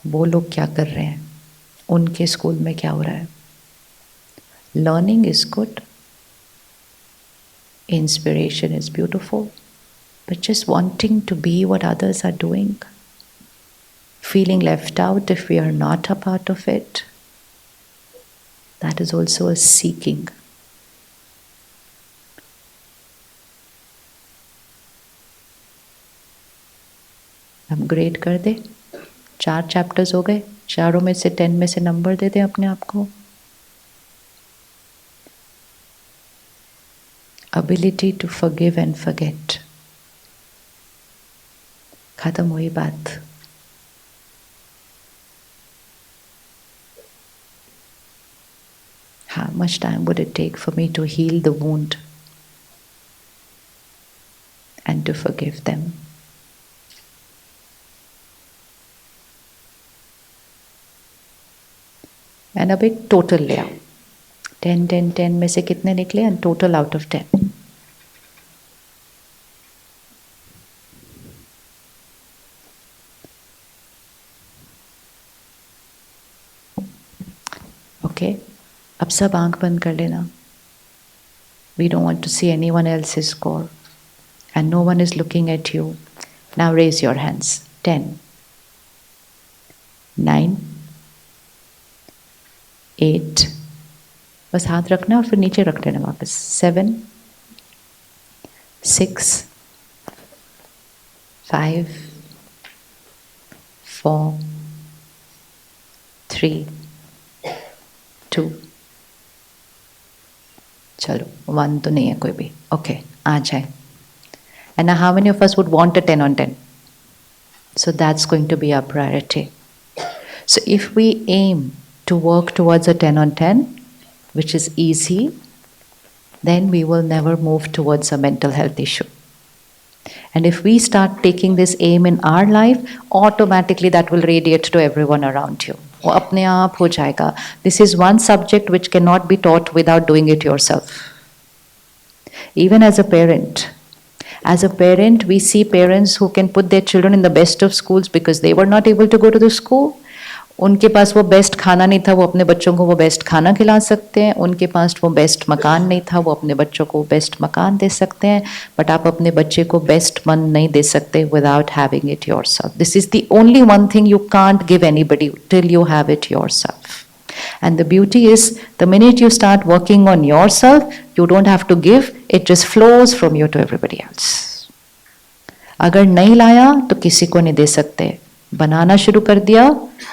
वो लोग क्या कर रहे हैं, उनके school में क्या हो रहा है. Learning is good, inspiration is beautiful, but just wanting to be what others are doing, feeling left out if we are not a part of it, that is also a seeking. Upgrade कर दे. 4 chapters हो गए, चारों में से 10 में से number दे दें अपने आप को. Ability to forgive and forget. खत्म हुई बात. How much time would it take for me to heal the wound and to forgive them? And अब एक टोटल ले आओ. 10, 10, 10 में से कितने निकले and total out of 10. Okay, अब सब आंख बंद कर लेना. We don't want to see anyone else's score and no one is looking at you. Now raise your hands. 10, 9, 8, बस हाथ रखना और फिर नीचे रख लेना वापस. 7, 6, 5, 4, 3, 2. चलो 1 तो नहीं है कोई भी. ओके, आ जाए. And now how many of us would want a 10 on 10? So that's going to be our priority. So if we aim to work towards a 10 on 10, which is easy, then we will never move towards a mental health issue. And if we start taking this aim in our life, automatically that will radiate to everyone around you. वो अपने आप हो जाएगा. This is one subject which cannot be taught without doing it yourself. Even as a parent, we see parents who can put their children in the best of schools because they were not able to go to the school. उनके पास वो best खाना नहीं था, वो अपने बच्चों को वो बेस्ट खाना खिला सकते हैं. उनके पास वो बेस्ट मकान नहीं था, वो अपने बच्चों को बेस्ट मकान दे सकते हैं. बट आप अपने बच्चे को बेस्ट मन नहीं दे सकते without having it yourself. This is the only one thing you can't give anybody till you have it yourself. And the beauty is, the minute you start working on yourself, you don't have to give, it just flows from you to everybody else. अगर नहीं लाया तो किसी को नहीं दे सकते. बनाना शुरू कर दिया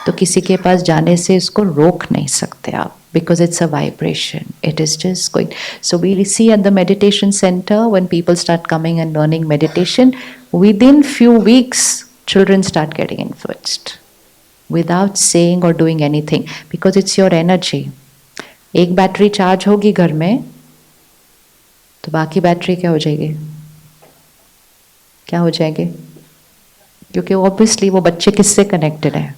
तो किसी के पास जाने से इसको रोक नहीं सकते आप, because it's a vibration. It is just going. So we see at the meditation center when people start coming and learning meditation, within few weeks, children start getting influenced without saying or doing anything, because it's your energy. एक battery charge होगी घर में तो बाकी battery क्या हो जाएगी? क्या हो जाएगी? क्योंकि ऑब्वियसली वो बच्चे किससे कनेक्टेड है.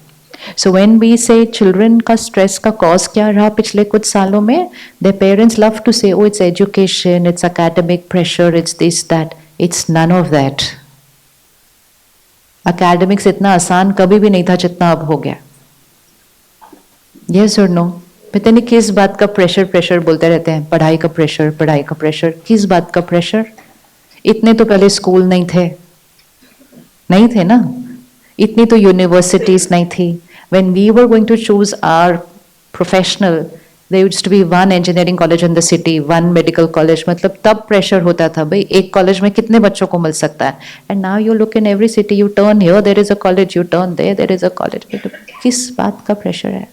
सो व्हेन वी से चिल्ड्रन का स्ट्रेस का कॉज क्या रहा पिछले कुछ सालों में, their parents love to say, oh it's education, it's academic pressure, it's this that. It's none of that. Academics इतना आसान कभी भी नहीं था जितना अब हो गया. यस और नो? पता नहीं किस बात का प्रेशर प्रेशर बोलते रहते हैं. पढ़ाई का प्रेशर, पढ़ाई का प्रेशर. किस बात का प्रेशर? इतने तो पहले स्कूल नहीं थे, नहीं थे ना. इतनी तो यूनिवर्सिटीज नहीं थी. When we were going to choose our professional, there used to be one engineering college in the city, one medical college. मतलब तब pressure होता था भाई एक college में कितने बच्चों को मिल सकता है. And now you look in every city, you turn here, there is a college, you turn there, there is a college. किस बात का pressure है?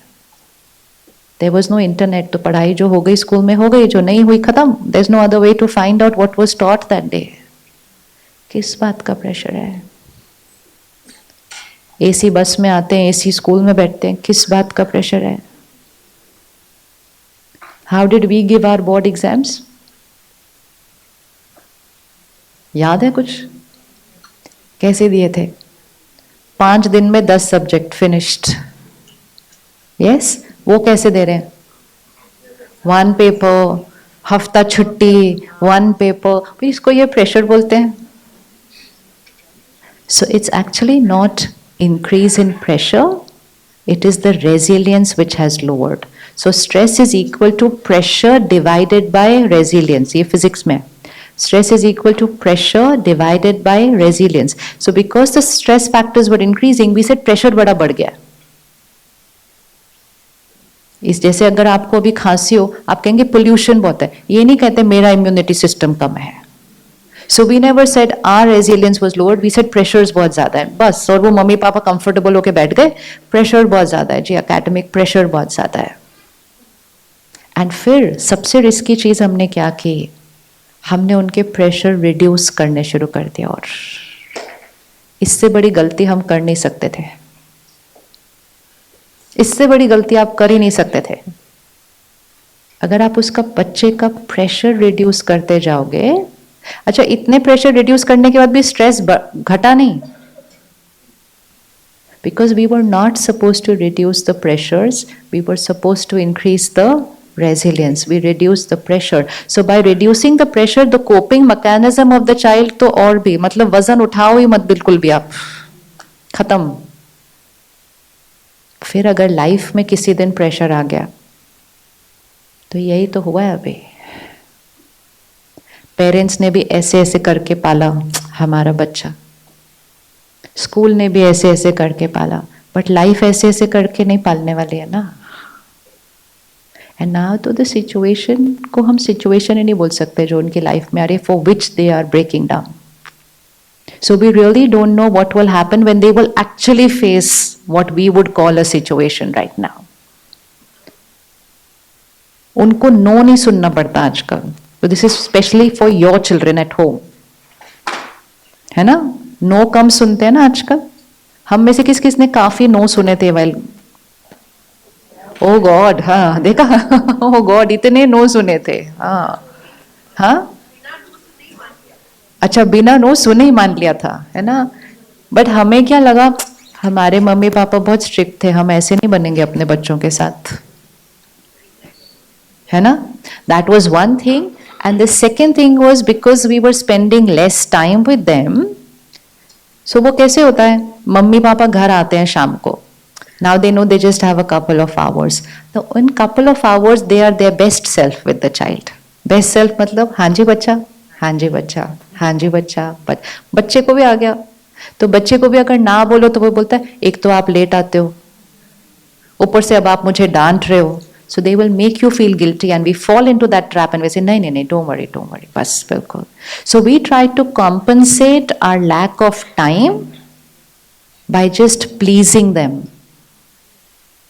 There was no internet, तो पढ़ाई जो हो गई स्कूल में हो गई, जो नहीं हुई खत्म. There's no other way to find out what was taught that day. किस बात का pressure है? एसी बस में आते हैं, एसी स्कूल में बैठते हैं, किस बात का प्रेशर है? How did we give our board exams? याद है कुछ? कैसे दिए थे? 5 दिन में 10 सब्जेक्ट फिनिश्ड. यस, वो कैसे दे रहे हैं? 1 पेपर, हफ्ता छुट्टी, 1 पेपर. इसको ये प्रेशर बोलते हैं. So it's actually not increase in pressure, it is the resilience which has lowered. So stress is equal to pressure divided by resilience. ये physics में. Stress is equal to pressure divided by resilience. So because the stress factors were increasing, we said pressure बड़ा बढ़ गया. इस जैसे अगर आपको अभी खांसी हो, आप कहेंगे पोल्यूशन बहुत है. ये नहीं कहते मेरा इम्यूनिटी सिस्टम कम है. So we never said our resilience was lowered, we said pressures बहुत ज़्यादा है बस. और वो मम्मी पापा कंफर्टेबल होके बैठ गए, प्रेशर बहुत ज़्यादा है जी, एकेडमिक प्रेशर बहुत ज़्यादा है. एंड फिर सबसे रिस्की चीज़ हमने क्या की? हमने उनके प्रेशर रिड्यूस करने शुरू कर दिया. और इससे बड़ी गलती हम कर नहीं सकते थे. इससे बड़ी गलती आप कर ही नहीं सकते थे. अगर आप उसका बच्चे का प्रेशर रिड्यूस करते जाओगे. अच्छा, इतने प्रेशर रिड्यूस करने के बाद भी स्ट्रेस घटा नहीं. Because we were not supposed to reduce the pressures, we were supposed to increase the resilience. We reduced the pressure. So by reducing the pressure, the coping mechanism of the child तो और भी, मतलब वजन उठाओ ही मत बिल्कुल भी आप, खत्म. फिर अगर लाइफ में किसी दिन प्रेशर आ गया तो यही तो हुआ है अभी. पेरेंट्स ने भी ऐसे ऐसे करके पाला हमारा बच्चा, स्कूल ने भी ऐसे ऐसे करके पाला, बट लाइफ ऐसे ऐसे करके नहीं पालने वाली है ना. एंड नाउ तो द सिचुएशन को हम सिचुएशन ही नहीं बोल सकते जो उनकी लाइफ में आ रही है, for which they are breaking down. So we really don't know what will happen when they will actually face what we would call a situation right now. उनको नो नहीं सुनना पड़ता आजकल. So this is especially for your children at home, है ना? No कम सुनते हैं ना आजकल. हम में से किस किसने काफी नो सुने थे? वेल, ओ गॉड, हाँ देखा, ओ गॉड इतने नो सुने थे. हाँ हाँ, अच्छा बिना नो सुने ही मान लिया था, है ना? बट हमें क्या लगा, हमारे मम्मी पापा बहुत स्ट्रिक्ट थे, हम ऐसे नहीं बनेंगे अपने बच्चों के साथ, है ना? That was one thing. And the second thing was because we were spending less time with them. So वो कैसे होता है? मम्मी पापा घर आते हैं शाम को. Now they know they just have a couple of hours. So in couple of hours they are their best self with the child. Best self मतलब हाँ जी बच्चा, हाँ जी बच्चा, हाँ जी बच्चा. बच्चे को भी आ गया. तो बच्चे को भी अगर ना बोलो तो वो बोलता है एक तो आप लेट आते हो, ऊपर से अब आप मुझे डांट रहे हो. So they will make you feel guilty and we fall into that trap and we say, नहीं, don't worry, बस बिल्कुल. So we try to compensate our lack of time by just pleasing them.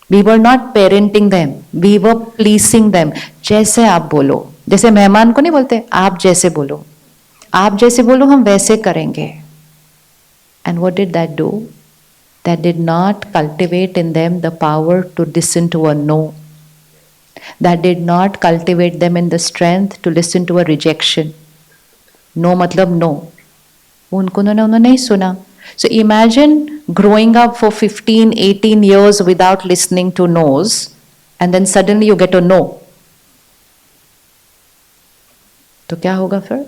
We were not parenting them, we were pleasing them. जैसे आप बोलो, जैसे मेहमान को नहीं बोलते आप जैसे बोलो, आप जैसे बोलो हम वैसे करेंगे. And what did that do? That did not cultivate in them the power to listen to a no. That did not cultivate them in the strength to listen to a rejection. No मतलब no. उन्होंने नहीं सुना. So imagine growing up for 15, 18 years without listening to no's, and then suddenly you get a no. तो क्या होगा फिर?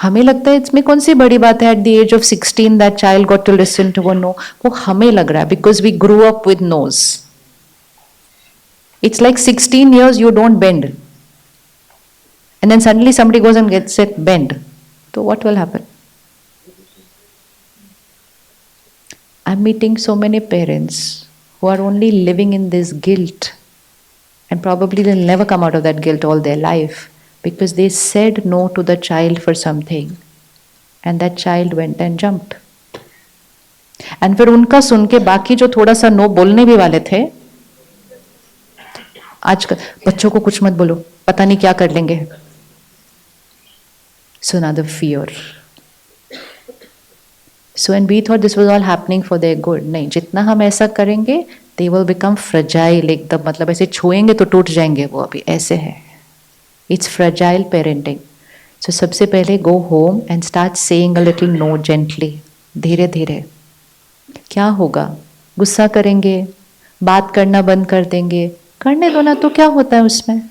हमें लगता है इसमें कौन सी बड़ी बात है. At the age of 16 that child got to listen to a no. वो हमें लग रहा है because we grew up with no's. It's like 16 years you don't bend, and then suddenly somebody goes and gets it bend. So what will happen? I'm meeting so many parents who are only living in this guilt, and probably they'll never come out of that guilt all their life because they said no to the child for something and that child went and jumped. And फिर उनका सुन के बाकी जो थोड़ा सा no बोलने भी वाले थे, आजकल बच्चों को कुछ मत बोलो पता नहीं क्या कर लेंगे. So now the fear. So when we thought this was all happening for their good, नहीं, जितना हम ऐसा करेंगे they will become fragile. एकदम मतलब ऐसे छुएंगे तो टूट जाएंगे वो, अभी ऐसे है. It's fragile parenting. So सबसे पहले go home and start saying a little no gently. धीरे धीरे. क्या होगा? गुस्सा करेंगे, बात करना बंद कर देंगे, करने दो ना, तो क्या होता है उसमें?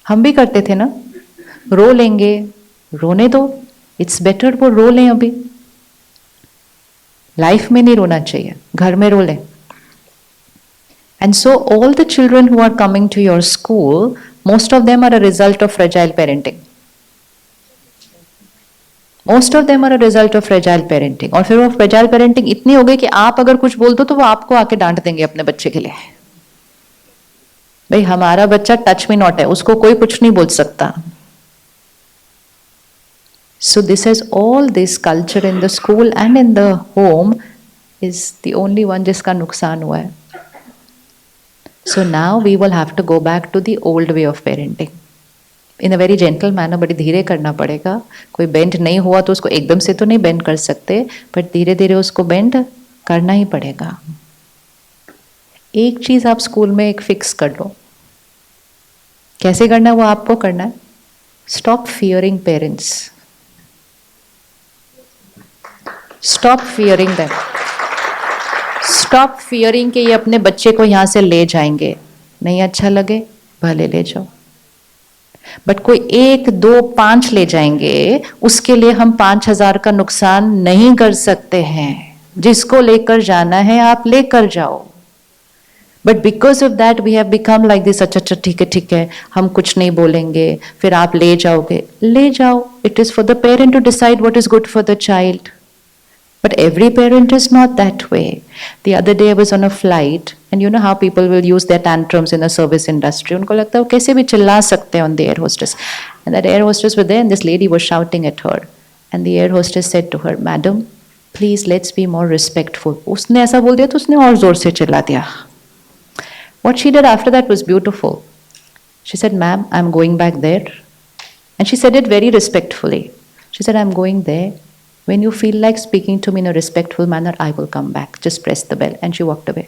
हम भी करते थे ना. रो लेंगे, रोने दो. It's better वो रो लें अभी. लाइफ में नहीं रोना चाहिए, घर में रो लें. And so all the children who are coming to your school, most of them are a result of fragile parenting. Most of them are a result of fragile parenting. और फिर वो fragile parenting इतनी हो गई कि आप अगर कुछ बोल दो तो वो आपको आके डांट देंगे अपने बच्चे के लिए. भाई हमारा बच्चा टच मी नॉट है, उसको कोई कुछ नहीं बोल सकता. So this is all this culture in the school and in the home is the only one जिसका नुकसान हुआ है. So now we will have to go back to the old way of parenting. In a very gentle manner, बड़ी धीरे करना पड़ेगा. कोई bend नहीं हुआ तो उसको एकदम से तो नहीं बेंड कर सकते, बट धीरे धीरे उसको बेंड करना ही पड़ेगा. एक चीज आप स्कूल में एक फिक्स कर लो. कैसे करना है वो आपको करना है. Stop fearing parents. Stop fearing them. Stop fearing कि ये अपने बच्चे को यहाँ से ले जाएंगे. नहीं अच्छा लगे भले ले जाओ, बट कोई 1, 2, 5 ले जाएंगे उसके लिए हम 5,000 का नुकसान नहीं कर सकते हैं. जिसको लेकर जाना है आप लेकर जाओ. But because of that we have become like this. अच्छा ठीक है हम कुछ नहीं बोलेंगे, फिर आप ले जाओगे. ले जाओ. It is for the parent to decide what is good for the child. But every parent is not that way. The other day I was on a flight, and you know how people will use their tantrums in the service industry. उनको लगता है वो कैसे भी चिल्ला सकते हैं on the air hostess. And that air hostess was there, and this lady was shouting at her. And the air hostess said to her, "Madam, please let's be more respectful." उसने ऐसा बोल दिया तो उसने और जोर से चिल्ला दिया. What she did after that was beautiful. She said, "Ma'am, I'm going back there." And she said it very respectfully. She said, "I'm going there. When you feel like speaking to me in a respectful manner, I will come back. Just press the bell." And she walked away.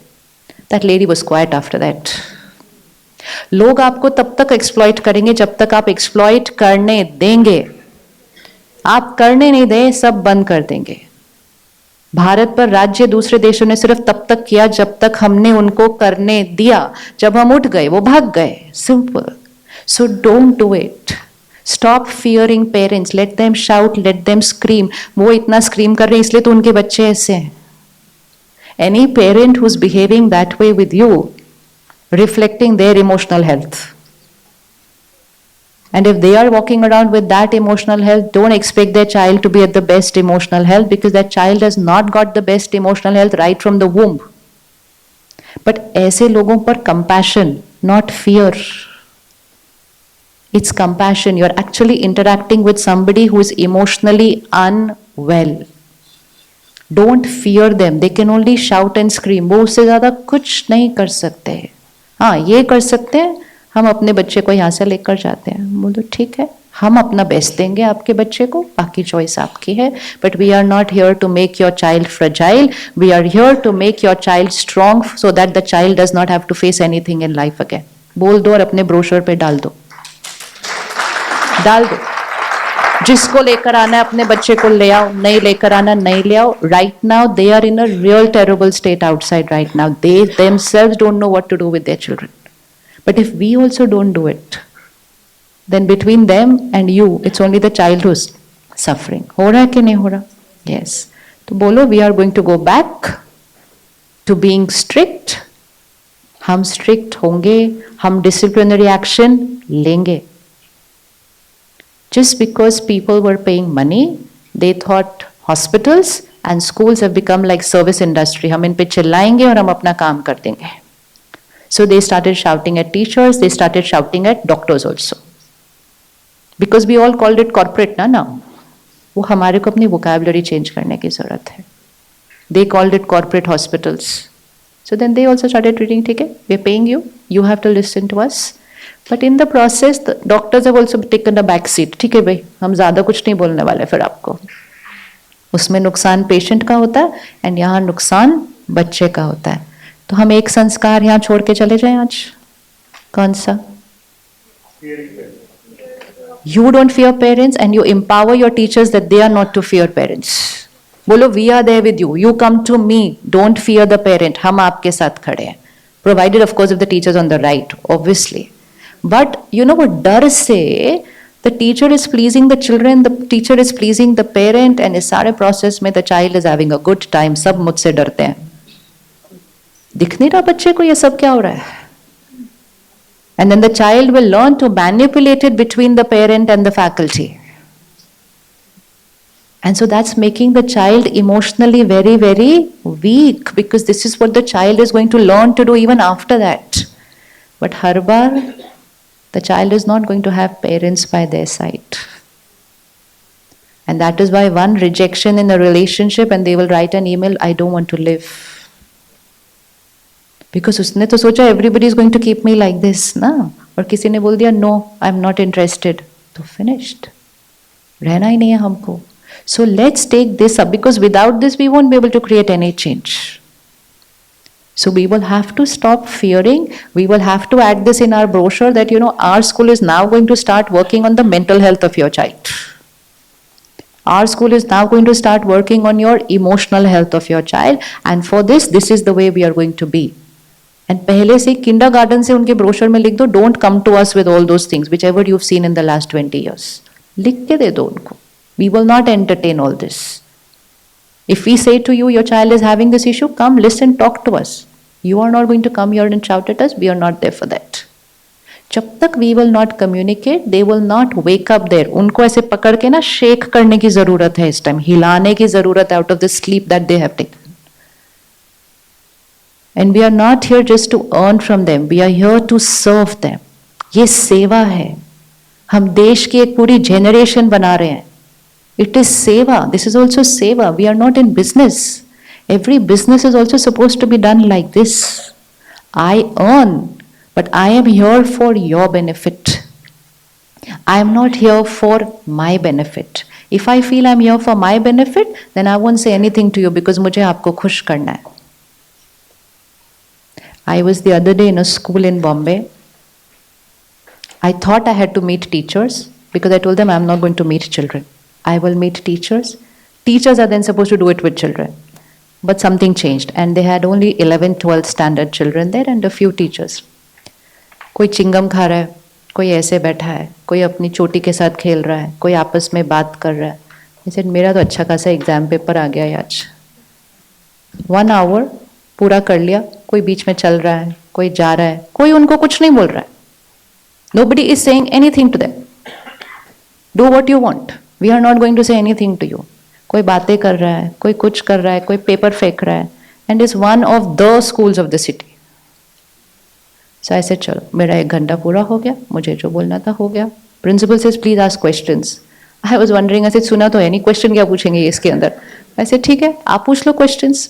That lady was quiet after that. लोग आपको तब तक exploit करेंगे जब तक आप exploit करने देंगे. आप करने नहीं दें, सब बंद कर देंगे. भारत पर राज्य दूसरे देशों ने सिर्फ तब तक किया जब तक हमने उनको करने दिया. जब हम उठ गए वो भाग गए. Simple. So don't do it. Stop fearing parents. Let them shout, let them scream. वो इतना scream कर रहे हैं इसलिए तो उनके बच्चे ऐसे हैं. Any parent who's behaving that way with you, reflecting their emotional health. And if they are walking around with that emotional health, don't expect their child to be at the best emotional health, because that child has not got the best emotional health right from the womb. But ऐसे लोगों पर compassion, not fear. It's compassion. You're actually interacting with somebody who is emotionally unwell. Don't fear them, they can only shout and scream, वो उससे ज़्यादा कुछ नहीं कर सकते हैं। हाँ ये कर सकते हैं, हम अपने बच्चे को यहाँ से लेकर जाते हैं, बोलो ठीक है हम अपना बेस्ट देंगे आपके बच्चे को, बाकी चॉइस आपकी है, but we are not here to make your child fragile, we are here to make your child strong so that the child does not have to face anything in life again. बोल दो और अपने brochure पे डाल दो, डाल दो। जिसको लेकर आना है अपने बच्चे को ले आओ, नहीं लेकर आना नहीं ले आओ। Right now they are in a real terrible state outside right now, they themselves don't know what to do with their children, but if we also don't do it, then between them and you it's only the child who's suffering। हो रहा है कि नहीं हो रहा? yes, तो बोलो we are going to go back to being strict। हम strict होंगे, हम disciplinary action लेंगे। Just because people were paying money, they thought hospitals and schools have become like service industry, हम इन पे चिल्लाएंगे और हम अपना काम कर देंगे। So they started shouting at teachers, they started shouting at doctors also, because we all called it corporate ना now। वो हमारे को अपनी vocabulary change करने की जरूरत है। They called it corporate hospitals, so then they also started treating, ठीक है we are paying you, you have to listen to us, but in the process the doctors have also taken a back seat। ठीक है भाई हम ज्यादा कुछ नहीं बोलने वाले फिर आपको, उसमें नुकसान पेशेंट का होता है एंड यहाँ नुकसान बच्चे का होता है। तो हम एक संस्कार यहाँ छोड़ के चले जाएं आज, कौन सा? You don't fear parents and you empower your teachers that they are not to fear parents। बोलो we are there with you, you come to me, don't fear the parent, हम आपके साथ खड़े हैं, provided of course if the teacher is on the right obviously, but you know वो डर से the teacher is pleasing the children, the teacher is pleasing the parent, and इस सारे process में the child is having a good time। सब मुझसे डरते हैं, दिख नहीं रहा बच्चे को ये सब क्या हो रहा है, and then the child will learn to manipulate it between the parent and the faculty, and so that's making the child emotionally very very weak, because this is what the child is going to learn to do even after that। but her bar the child is not going to have parents by their side, and that is why one rejection in a relationship and they will write an email, I don't want to live, because उसने तो सोचा everybody is going to keep me like this ना, और किसी ने बोल दिया no I'm not interested, तो finished, रहना ही नहीं है हमको। So let's take this up, because without this we won't be able to create any change। So we will have to stop fearing, we will have to add this in our brochure that you know our school is now going to start working on the mental health of your child, our school is now going to start working on your emotional health of your child, and for this is the way we are going to be। and पहले से kindergarten से उनके brochure में लिख दो don't come to us with all those things whichever you've seen in the last 20 years, लिख के दे दो उनको, we will not entertain all this। if we say to you your child is having this issue, come listen, talk to us, you are not going to come here and shout at us, we are not there for that। जब तक we will not communicate, they will not wake up there। उनको ऐसे पकड़ के ना shake करने की जरूरत है इस टाइम, हिलाने की जरूरत है out of the sleep that they have taken। and we are not here just to earn from them, we are here to serve them। ये सेवा है, हम देश की एक पूरी generation बना रहे हैं, it is seva, this is also seva, we are not in business, every business is also supposed to be done like this। I earn, but I am here for your benefit, I am not here for my benefit। if I feel I am here for my benefit, then I won't say anything to you, because मुझे आपको खुश करना है। I was the other day in a school in Bombay, I thought I had to meet teachers, because I told them I am not going to meet children, I will meet teachers, teachers are then supposed to do it with children, but something changed and they had only 11th 12th standard children there and a few teachers। कोई चिंगम खा रहा है, कोई ऐसे बैठा है, कोई अपनी चोटी के साथ खेल रहा है, कोई आपस में बात कर रहा है। I said मेरा तो अच्छा खासा एग्जाम पेपर आ गया है आज, 1 hour पूरा कर लिया, कोई बीच में चल रहा है, कोई जा रहा है, कोई उनको कुछ नहीं बोल रहा है, nobody is saying anything to them, do what you want, we are not going to say anything to you। कोई बातें कर रहा है, कोई कुछ कर रहा है, कोई पेपर फेंक रहा है, and is one of the schools of the city। so I said चलो मेरा 1 घंटा पूरा हो गया, मुझे जो बोलना था हो गया। Principal says please ask questions। I was wondering, ऐसे सुना तो है नहीं, क्वेश्चन क्या पूछेंगे इसके अंदर। ऐसे ठीक है, आप पूछ लो questions.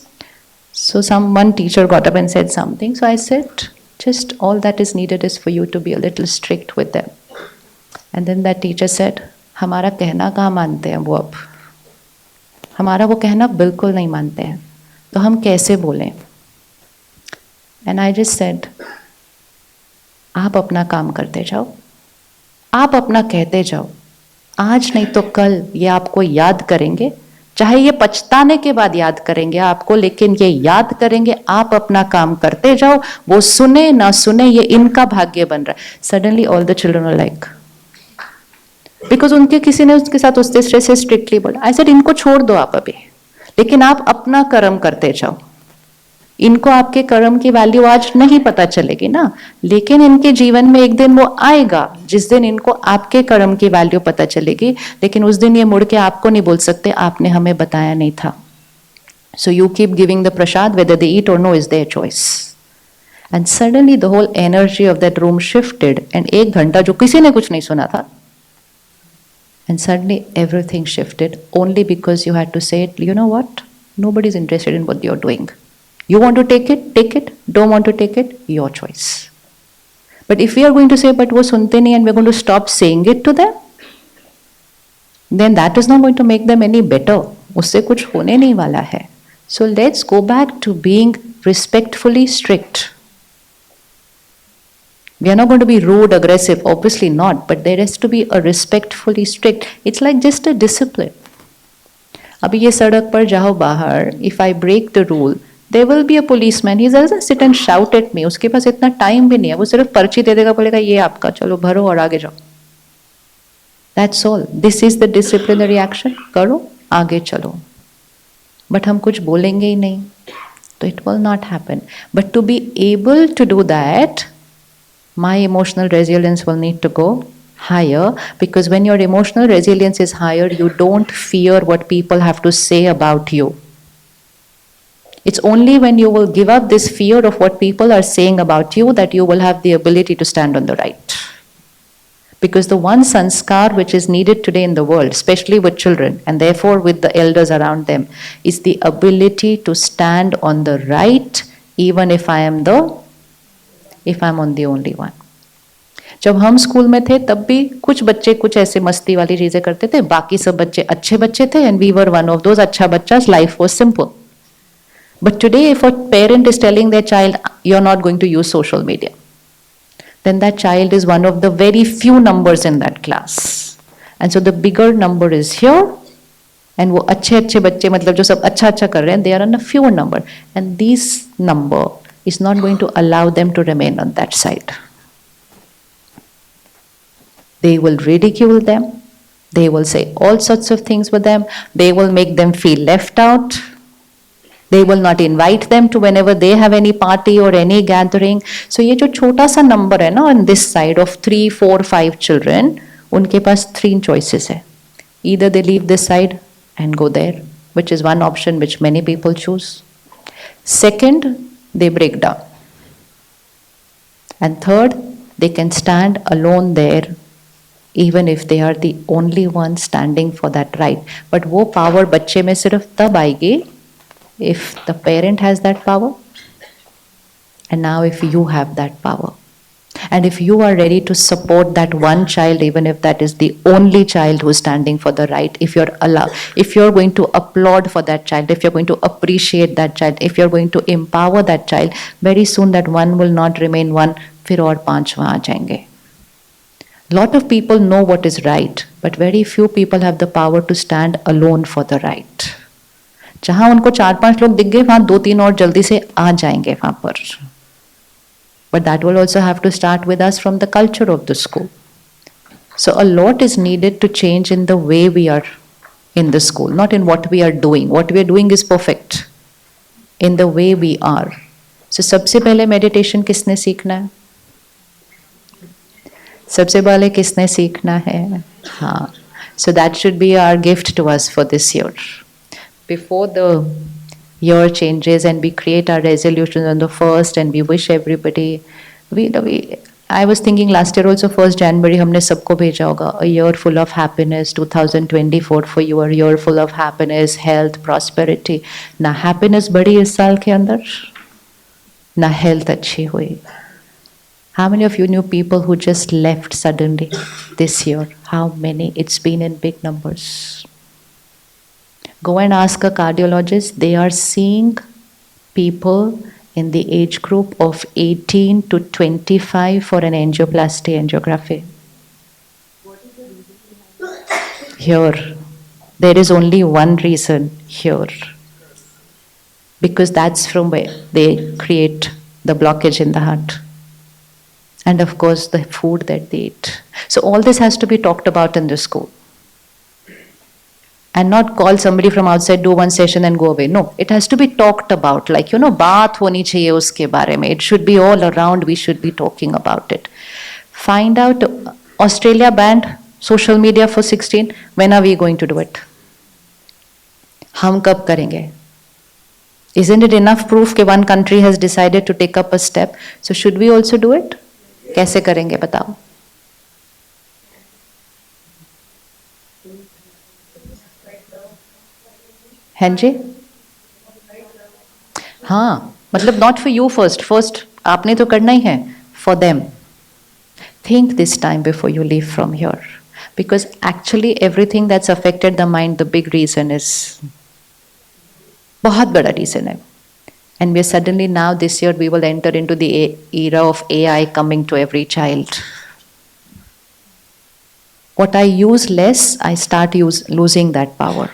So one teacher got up and said something. So I said, just all that is needed is for you to be a little strict with them. And then that teacher said, हमारा कहना कहाँ मानते हैं वो अब, हमारा वो कहना बिल्कुल नहीं मानते हैं, तो हम कैसे बोलें? And I just said, आप अपना काम करते जाओ, आप अपना कहते जाओ, आज नहीं तो कल ये आपको याद करेंगे, चाहे ये पछताने के बाद याद करेंगे आपको, लेकिन ये याद करेंगे। आप अपना काम करते जाओ, वो सुने ना सुने ये इनका भाग्य बन रहा है। Suddenly all the children are like, because उनके किसी ने उसके साथ उस तरह से स्ट्रिक्टली बोला। आई सेड इनको छोड़ दो आप अभी, लेकिन आप अपना कर्म करते जाओ। इनको आपके कर्म की वैल्यू आज नहीं पता चलेगी ना, लेकिन इनके जीवन में एक दिन वो आएगा जिस दिन इनको आपके कर्म की वैल्यू पता चलेगी, लेकिन उस दिन ये मुड़ के आपको नहीं बोल सकते आपने हमें बताया नहीं था। So you keep giving the prasad, whether they eat or no is there choice. And suddenly the whole energy of that room shifted, and 1 घंटा जो किसी ने कुछ नहीं सुना था, and suddenly everything shifted only because you had to say it, you know what, nobody is interested in what you are doing. You want to take it, take it. Don't want to take it, your choice. But if we are going to say, but wo sunte nahi, and we're going to stop saying it to them, then that is not going to make them any better. Usse kuch hone nahi wala hai. So let's go back to being respectfully strict. We are not going to be rude, aggressive, obviously not, but there has to be a respectfully strict. It's like just a discipline. अभी ये सड़क पर जाओ बाहर, if I break the rule, there will be a policeman. He doesn't sit and shout at me. उसके पास इतना time भी नहीं है, वो सिर्फ पर्ची दे देगा, बोलेगा ये आपका, चलो भरो और आगे जाओ. That's all. This is the disciplinary action. करो, आगे चलो. But हम कुछ बोलेंगे ही नहीं, तो it will not happen. But to be able to do that, my emotional resilience will need to go higher, because when your emotional resilience is higher, you don't fear what people have to say about you. It's only when you will give up this fear of what people are saying about you that you will have the ability to stand on the right. Because the one sanskar which is needed today in the world, especially with children and therefore with the elders around them, is the ability to stand on the right even if I'm on the only one. जब हम school में थे तब भी कुछ बच्चे कुछ ऐसे मस्ती वाली चीजें करते थे, बाकी सब बच्चे अच्छे बच्चे थे, and we were one of those अच्छा बच्चा. Life was simple. But today, if a parent is telling their child, you're not going to use social media, then that child is one of the very few numbers in that class. And so the bigger number is here, and वो अच्छे बच्चे, मतलब जो सब अच्छा कर रहे हैं, they are on a fewer number. And this number is not going to allow them to remain on that side. They will ridicule them. They will say all sorts of things with them. They will make them feel left out. They will not invite them to whenever they have any party or any gathering. So ये जो छोटा सा number है ना, on this side of 3, 4, 5 children, उनके पास 3 choices है. Either they leave this side and go there, which is one option which many people choose. Second, they break down. And third, they can stand alone there, even if they are the only one standing for that right. But वो power बच्चे में सिर्फ तब आएगी if the parent has that power, and now if you have that power, and if you are ready to support that one child, even if that is the only child who is standing for the right, if you're going to applaud for that child, if you're going to appreciate that child, if you're going to empower that child, very soon that one will not remain one, फिर और 5 वहाँ आ जाएंगे. Lot of people know what is right, but very few people have the power to stand alone for the right. जहां उनको 4-5 लोग दिख गए, वहां 2-3 और जल्दी से आ जाएंगे वहां पर. But that will also have to start with us from the culture of the school. So a lot is needed to change in the way we are in the school, not in what we are doing. What we are doing is perfect. In the way we are. So सबसे पहले meditation किसने सीखना है? सबसे पहले किसने सीखना है? हाँ. So that should be our gift to us for this year. Before the year changes and we create our resolutions on the 1st and we wish everybody, I was thinking last year also 1st January हमने सबको भेजा होगा a year full of happiness 2024 for you, a year full of happiness, health, prosperity. ना happiness बढ़ी इस साल के अंदर, ना health अच्छी हुई. How many of you knew people who just left suddenly this year? How many? It's been in big numbers. Go and ask a cardiologist. They are seeing people in the age group of 18 to 25 for an angioplasty angiography. Here, there is only one reason here. Because that's from where they create the blockage in the heart. And of course, the food that they eat. So all this has to be talked about in the school. And not call somebody from outside, do one session and go away. No, it has to be talked about. Like, baat honi chahiye uske bare mein. It should be all around. We should be talking about it. Find out, Australia banned social media for 16. When are we going to do it? Hum kab karenge? Isn't it enough proof that one country has decided to take up a step? So should we also do it? कैसे करेंगे बताओ? हैं जी? हाँ, मतलब not for you first आपने तो करना ही है, for them. Think this time before you leave from here. Because actually everything that's affected the mind, the big reason is, बहुत बड़ा reason है. And we are suddenly now this year we will enter into the era of AI coming to every child. What I use less, I start losing that power.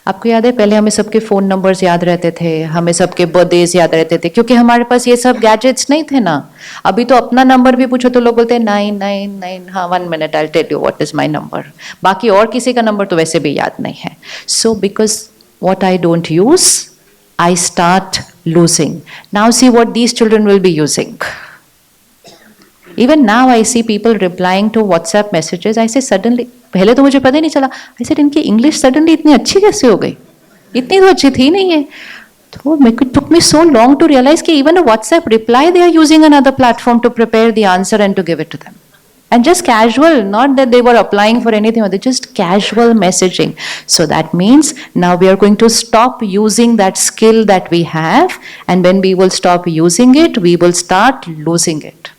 आपको याद है पहले हमें सबके phone numbers याद रहते थे, हमें सबके बर्थडेज याद रहते थे, क्योंकि हमारे पास ये सब गैजेट्स नहीं थे ना. अभी तो अपना नंबर भी पूछो तो लोग बोलते हैं 999, हाँ 1 minute I'll tell you what is my number. बाकी और किसी का नंबर तो वैसे भी याद नहीं है. So because what I don't use, I start losing. Now see what these children will be using. Even now I see people replying to WhatsApp messages. I say suddenly, पहले तो मुझे पता ही नहीं चला. I said इनकी English suddenly इतनी अच्छी कैसे हो गई? इतनी तो अच्छी थी नहीं है. तो it took me so long to realize कि even a WhatsApp reply they are using another platform to prepare the answer and to give it to them. And just casual, not that they were applying for anything, or they just casual messaging. So that means now we are going to stop using that skill that we have, and when we will stop using it, we will start losing it.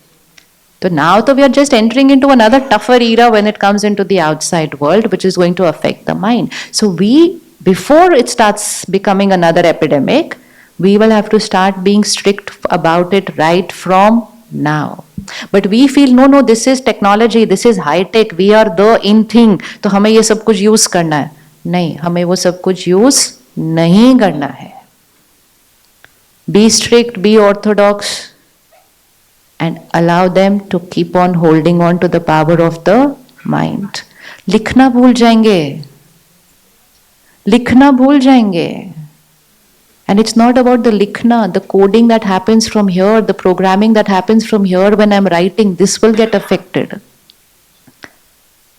So now we are just entering into another tougher era when it comes into the outside world, which is going to affect the mind. So before it starts becoming another epidemic, we will have to start being strict about it right from now. But we feel no, this is technology, this is high tech, we are the in thing, तो हमें ये सब कुछ use करना है. नहीं, हमें वो सब कुछ use नहीं करना है. Be strict, be orthodox, and allow them to keep on holding on to the power of the mind. लिखना भूल जाएंगे, लिखना भूल जाएंगे. And it's not about the likhna, the coding that happens from here, the programming that happens from here when I'm writing, this will get affected.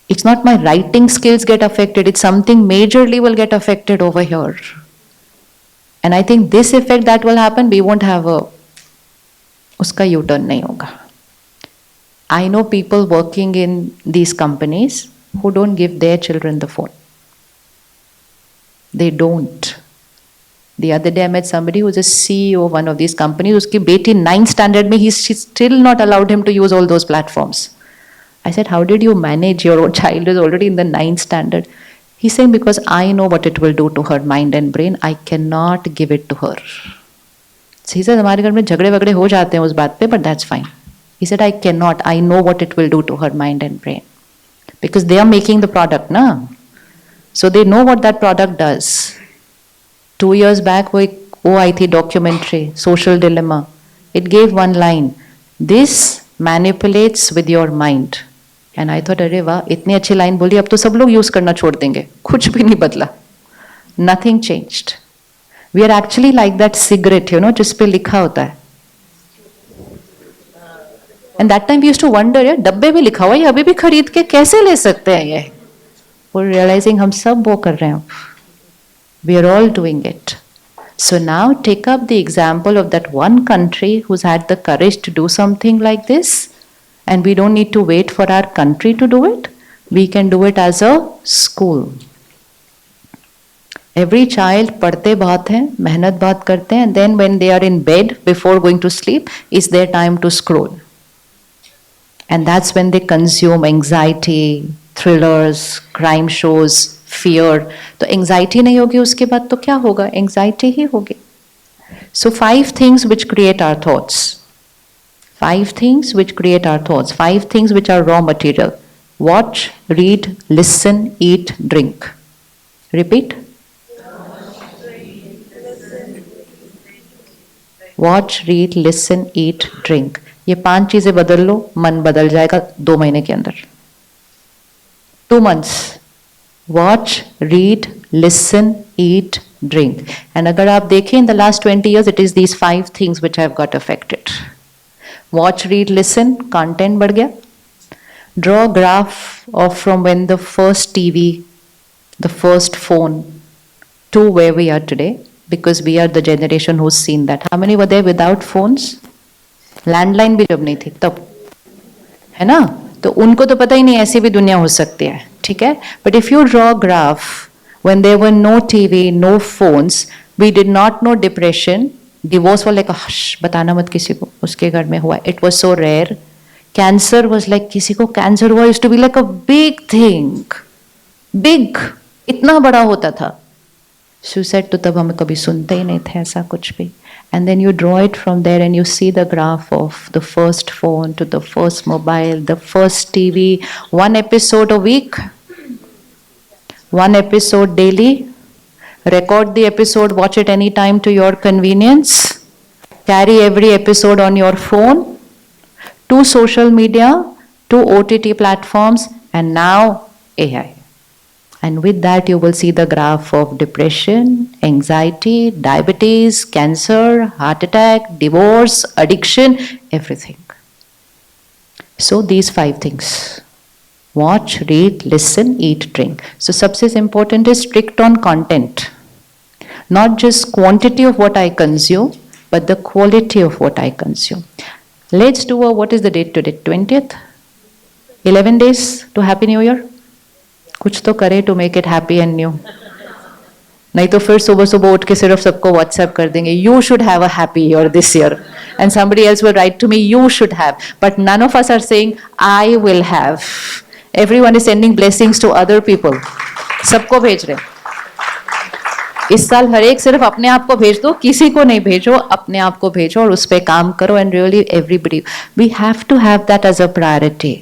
It's not my writing skills get affected, it's something majorly will get affected over here. And I think this effect that will happen, we won't have uska U-turn nahi hoga. I know people working in these companies who don't give their children the phone. They don't. The other day I met somebody who's a CEO of one of these companies. Uski beti 9th standard mein, she's still not allowed him to use all those platforms. I said, how did you manage? Your child is already in the 9th standard. He's saying, because I know what it will do to her mind and brain. I cannot give it to her. So he said, हमारे घर में झगड़े वगड़े हो जाते हैं उस बात पे, but that's fine. He said, I cannot. I know what it will do to her mind and brain. Because they are making the product, na? So they know what that product does. 2 years back, वो आई थी documentary, Social Dilemma. It gave one line, this manipulates with your mind. And I thought, अरे वाह, इतनी अच्छी line बोली, अब तो सब लोग use करना छोड़ देंगे. कुछ भी नहीं बदला. Nothing changed. We are actually like that cigarette, जिस पे लिखा होता है. And that time we used to wonder, यार डब्बे में लिखा हुआ है, अभी भी खरीद के कैसे ले सकते हैं ये? We're realizing हम सब वो कर रहे हैं. We are all doing it. So now take up the example of that one country who's had the courage to do something like this, And we don't need to wait for our country to do it. We can do it as a school. Every child पढ़ते बहुत हैं, मेहनत बहुत करते हैं, and then when they are in bed before going to sleep is their time to scroll. And that's when they consume anxiety, thrillers, crime shows, fear. तो anxiety नहीं होगी उसके बाद तो क्या होगा? Anxiety ही होगी. So 5 things which create our thoughts. 5 things which create our thoughts. 5 things which are raw material. Watch, read, listen, eat, drink. Repeat. Watch, read, listen, eat, drink. ये 5 चीजें बदल लो, मन बदल जाएगा 2 महीने के अंदर. 2 months. Watch, read, listen, eat, drink. And अगर आप देखें in the last 20 years it is these 5 things which have got affected. Watch, read, listen, content बढ़ गया. Draw graph of from when the first TV, the first phone to where we are today, because we are the generation who's seen that. How many were there without phones? Landline भी जब नहीं थी तब, है ना? तो उनको तो पता ही नहीं ऐसी भी दुनिया हो सकती है, ठीक है? But if you draw graph when there were no TV, no phones, we did not know depression. Divorce was like hush, बताना मत किसी को, उसके घर में हुआ. It was so rare. Cancer was like किसी को कैंसर हुआ used to be like a big thing. Big, इतना बड़ा होता था. सुसाइड तो तब हमें कभी सुनते ही नहीं थे ऐसा कुछ भी. And then you draw it from there and you see the graph of the first phone to the first mobile, the first TV, 1 episode a week, 1 episode daily. Record the episode, watch it anytime to your convenience. Carry every episode on your phone. 2 social media, 2 OTT platforms, and now AI. And with that, you will see the graph of depression, anxiety, diabetes, cancer, heart attack, divorce, addiction, everything. So these 5 things. Watch, read, listen, eat, drink. So सबसे important is strict on content. Not just quantity of what I consume, but the quality of what I consume. Let's do what is the date today? 20th? 11 days to Happy New Year? कुछ तो करें to make it happy and new. नहीं तो फिर सुबह सुबह उठ के सिर्फ सबको व्हाट्सएप कर देंगे, you should have a happy year this year, and somebody else will write to me you should have, but none of us are saying I will have. Everyone is sending blessings to other people. सबको भेज रहे. इस साल हर एक सिर्फ अपने आप को भेज दो, किसी को नहीं भेजो, अपने आप को भेजो और उस पर काम करो. And really everybody, we have to have that as a priority,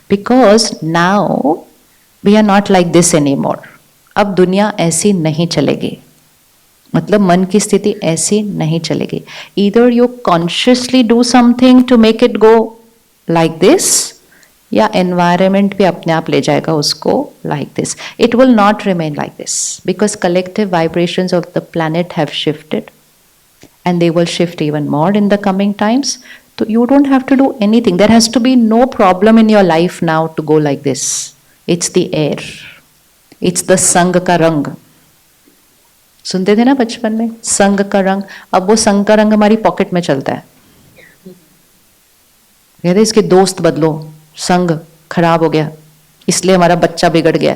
because now we are not like this anymore. अब दुनिया ऐसी नहीं चलेगी, मतलब मन की स्थिति ऐसी नहीं चलेगी. Either you consciously do something to make it go like this, या environment भी अपने आप ले जाएगा उसको like this. It will not remain like this because collective vibrations of the planet have shifted and they will shift even more in the coming times. So you don't have to do anything. There has to be no problem in your life now to go like this. It's the air. It's the संग का रंग. सुनते थे ना बचपन में, संग का रंग. अब वो संग का रंग हमारी पॉकेट में चलता है. कहते इसके दोस्त बदलो, संग खराब हो गया इसलिए हमारा बच्चा बिगड़ गया.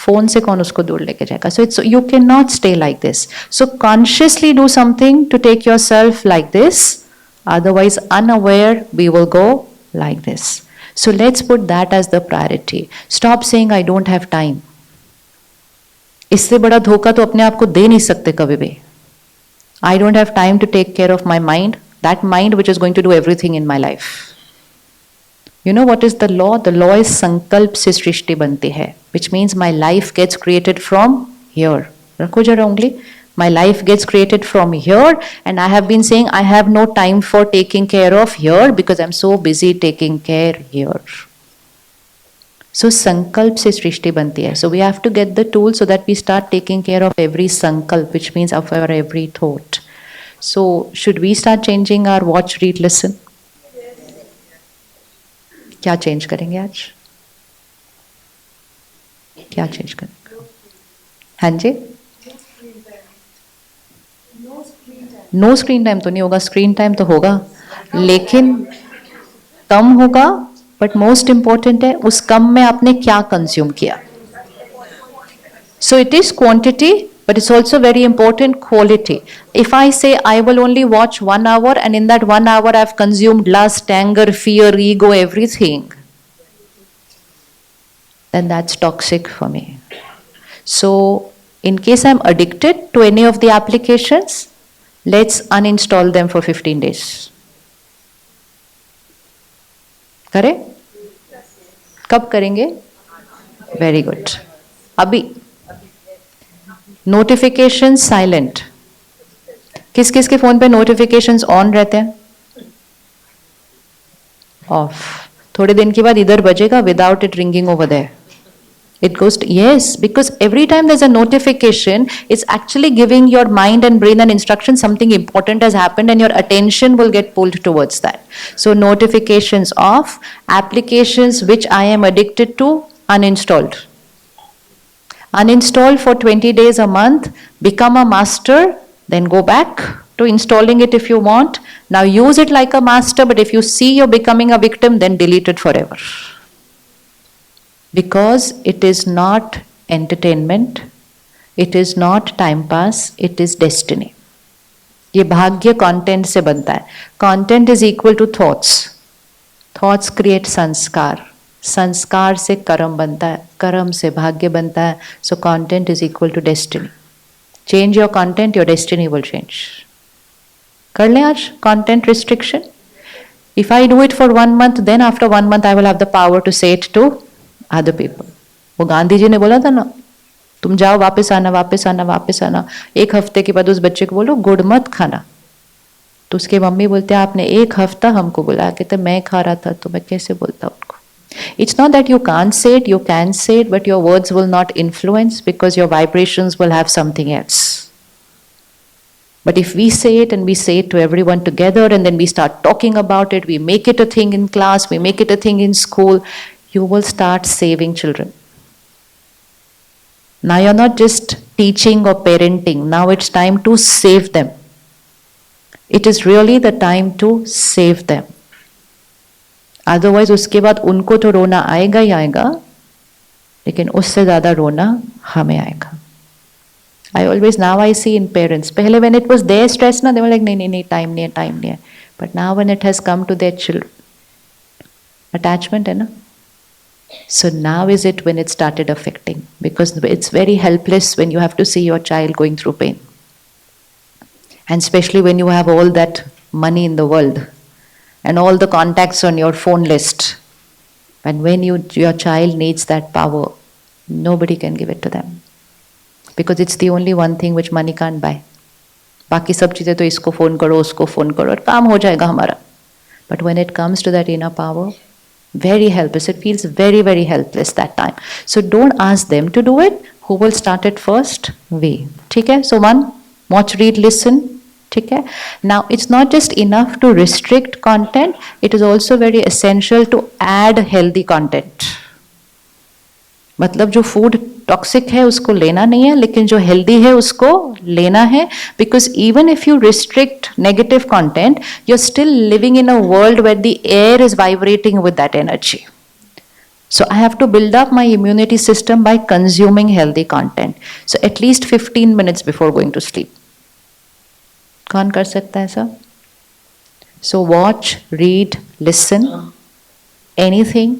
फोन से कौन उसको दूर लेके जाएगा? So it's, you cannot stay like this. So consciously do something to take yourself like this. Otherwise, unaware, we will go like this. So let's put that as the priority. Stop saying I don't have time. इससे बड़ा धोखा तो अपने आप को दे नहीं सकते कभी भी. I don't have time to take care of my mind, that mind which is going to do everything in my life. You know what is the law? The law is संकल्प से सृष्टि बनती है, which means my life gets created from here. रखो जरा उंगली. My life gets created from here, and I have been saying I have no time for taking care of here because I'm so busy taking care here. So sankalp se srishti banti hai. So we have to get the tools so that we start taking care of every sankalp, which means of our every thought. So should we start changing our watch, read, listen? क्या change करेंगे आज? क्या change करेंगे? हाँ जी? No screen time तो नहीं होगा, screen time तो होगा, लेकिन कम होगा बट मोस्ट इंपॉर्टेंट है उस कम में आपने क्या कंज्यूम किया. So it is quantity, but it's also very important quality. If I say I will only watch 1 hour and in that 1 hour I've consumed lust, anger, fear, ego, everything, then that's toxic for me. So in case I'm addicted to any of the applications, let's uninstall them for 15 days. करें? कब करेंगे? Very good. अभी notification silent. किस किस के phone पे notifications on रहते हैं? ऑफ. थोड़े दिन के बाद इधर बजेगा without it ringing over there. It goes to, yes, because every time there's a notification, it's actually giving your mind and brain an instruction something important has happened and your attention will get pulled towards that. So notifications off, applications which I am addicted to, uninstalled. Uninstall for 20 days a month, become a master, then go back to installing it if you want. Now use it like a master, but if you see you're becoming a victim, then delete it forever. Because it is not entertainment, it is not time pass, it is destiny. ये भाग्य content से बनता है. Content is equal to thoughts. Thoughts create संस्कार. संस्कार से कर्म बनता है, कर्म से भाग्य बनता है. So content is equal to destiny. Change your content, your destiny will change. कर लें आज content restriction. If I do it for 1 month, then after 1 month I will have the power to say it to other people. वो गांधी जी ने बोला था ना, तुम जाओ वापस आना वापस आना वापस आना. 1 हफ्ते के बाद उस बच्चे को बोलो गुड़ मत खाना. तो उसके मम्मी बोलते हैं आपने 1 हफ्ता हमको बुलाया. कहते मैं खा रहा था तो मैं कैसे बोलता उनको. It's not that you can't say it, you can say it, but your words will not influence because your vibrations will have something else. But if we say it and we say it to everyone together and then we start talking about it, we make it a thing in class, we make it a thing in school, you will start saving children. Now you're not just teaching or parenting, now it's time to save them. It is really the time to save them. Otherwise उसके बाद उनको तो रोना आएगा ही आएगा, लेकिन उससे ज़्यादा रोना हमें आएगा. I always now I see in parents, पहले when it was their stress ना, they were like नहीं नहीं नहीं time नहीं है. But now when it has come to their children, attachment है ना. So now is it when it started affecting, because it's very helpless when you have to see your child going through pain, and especially when you have all that money in the world and all the contacts on your phone list, and when your child needs that power, nobody can give it to them, because it's the only one thing which money can't buy. बाकी सब चीज़ें तो इसको phone करो उसको phone करो और काम हो जाएगा हमारा. But when it comes to that inner power, very helpless. It feels very, very helpless that time. So don't ask them to do it. Who will start it first? We. ठीक है? So 1, watch, read, listen. ठीक है? Now it's not just enough to restrict content. It is also very essential to add healthy content. मतलब जो food toxic है उसको लेना नहीं है, लेकिन जो हेल्दी है उसको लेना है. Because even if you restrict negative content, you are still living in a world where the air is vibrating with that energy. So I have to build up my immunity system by consuming healthy content. So at least 15 minutes before going to sleep. कौन कर सकता है ऐसा? So watch, read, listen, anything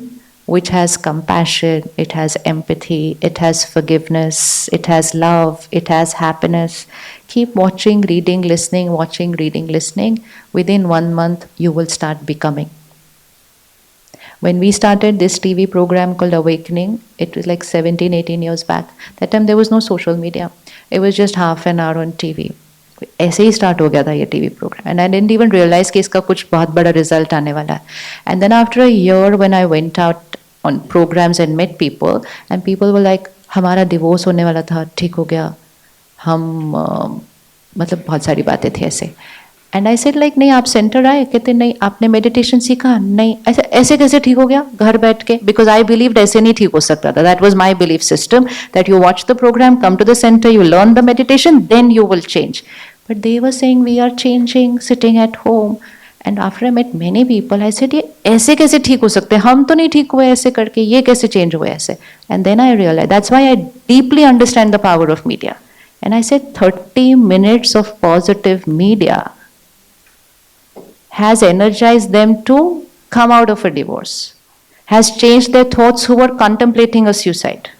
which has compassion, it has empathy, it has forgiveness, it has love, it has happiness. Keep watching, reading, listening, watching, reading, listening. Within 1 month, you will start becoming. When we started this TV program called Awakening, it was like 17, 18 years back. That time there was no social media. It was just half an hour on TV. ऐसे ही start हो गया था ये TV programme, and I didn't even realise कि इसका कुछ बहुत बड़ा रिजल्ट आने वाला है. And then after a year when I went out on programmes and met people, and people were like हमारा डिवोर्स होने वाला था, ठीक हो गया, हम मतलब बहुत सारी बातें थी ऐसे. एंड आई सेड लाइक नहीं आप सेंटर आए? कहते नहीं. आपने मेडिटेशन सीखा? नहीं. ऐसे ऐसे कैसे ठीक हो गया घर बैठ के? बिकॉज आई बिलीव्ड ऐसे नहीं ठीक हो सकता था. That was my belief system, that you watch the programme, come to the centre, you learn the meditation, then you will change. But they were saying we are changing, sitting at home. And after I met many people, I said, ये ऐसे कैसे ठीक हो सकते हैं? हम तो नहीं ठीक हुए ऐसे करके, ये कैसे change हुए ऐसे? And then I realized, that's why I deeply understand the power of media. And I said, 30 minutes of positive media has energized them to come out of a divorce, has changed their thoughts who were contemplating a suicide.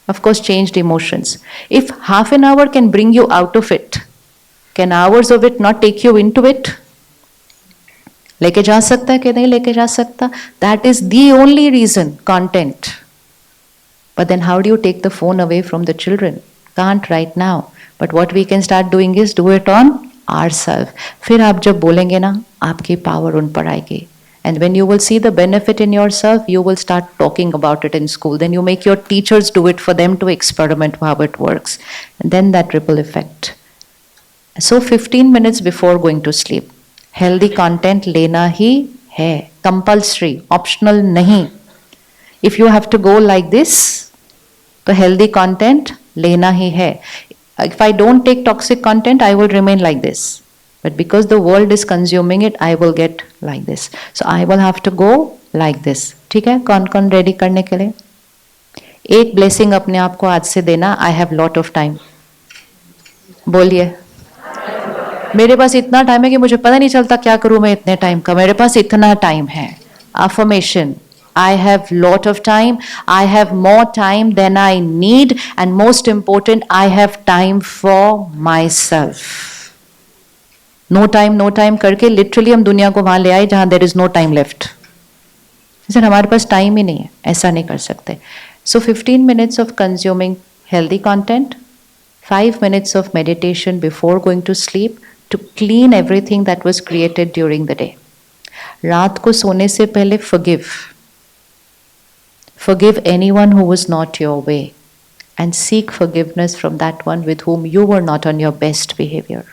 Of course, changed emotions. If half an hour can bring you out of it, can hours of it not take you into it? लेके जा सकता है कि नहीं लेके जा सकता? That is the only reason, content. But then how do you take the phone away from the children? Can't right now. But what we can start doing is do it on ourselves. फिर आप जब बोलेंगे ना, आपकी power उन पर आएगी. And when you will see the benefit in yourself, you will start talking about it in school. Then you make your teachers do it for them to experiment how it works. And then that ripple effect. So 15 minutes before going to sleep, healthy content लेना ही है. Compulsory, optional नहीं. If you have to go like this, तो healthy content लेना ही है. If I don't take toxic content, I will remain like this. But because the world is consuming it, I will get like this. So I will have to go like this. ठीक है? कौन कौन ready करने के लिए? एक blessing अपने आप को आज से देना. I have lot of time. बोलिए. मेरे पास इतना टाइम है कि मुझे पता नहीं चलता क्या करूं मैं इतने टाइम का. मेरे पास इतना टाइम है. Affirmation. I have lot of time. I have more time than I need. And most important, I have time for myself. No time करके literally हम दुनिया को वहां ले आए जहां there is no time left. Sir हमारे पास टाइम ही नहीं है. ऐसा नहीं कर सकते. So 15 minutes of consuming healthy content, 5 minutes of meditation before going to sleep to clean everything that was created during the day. रात को सोने से पहले forgive. Forgive anyone who was not your way and seek forgiveness from that one with whom you were not on your best behavior.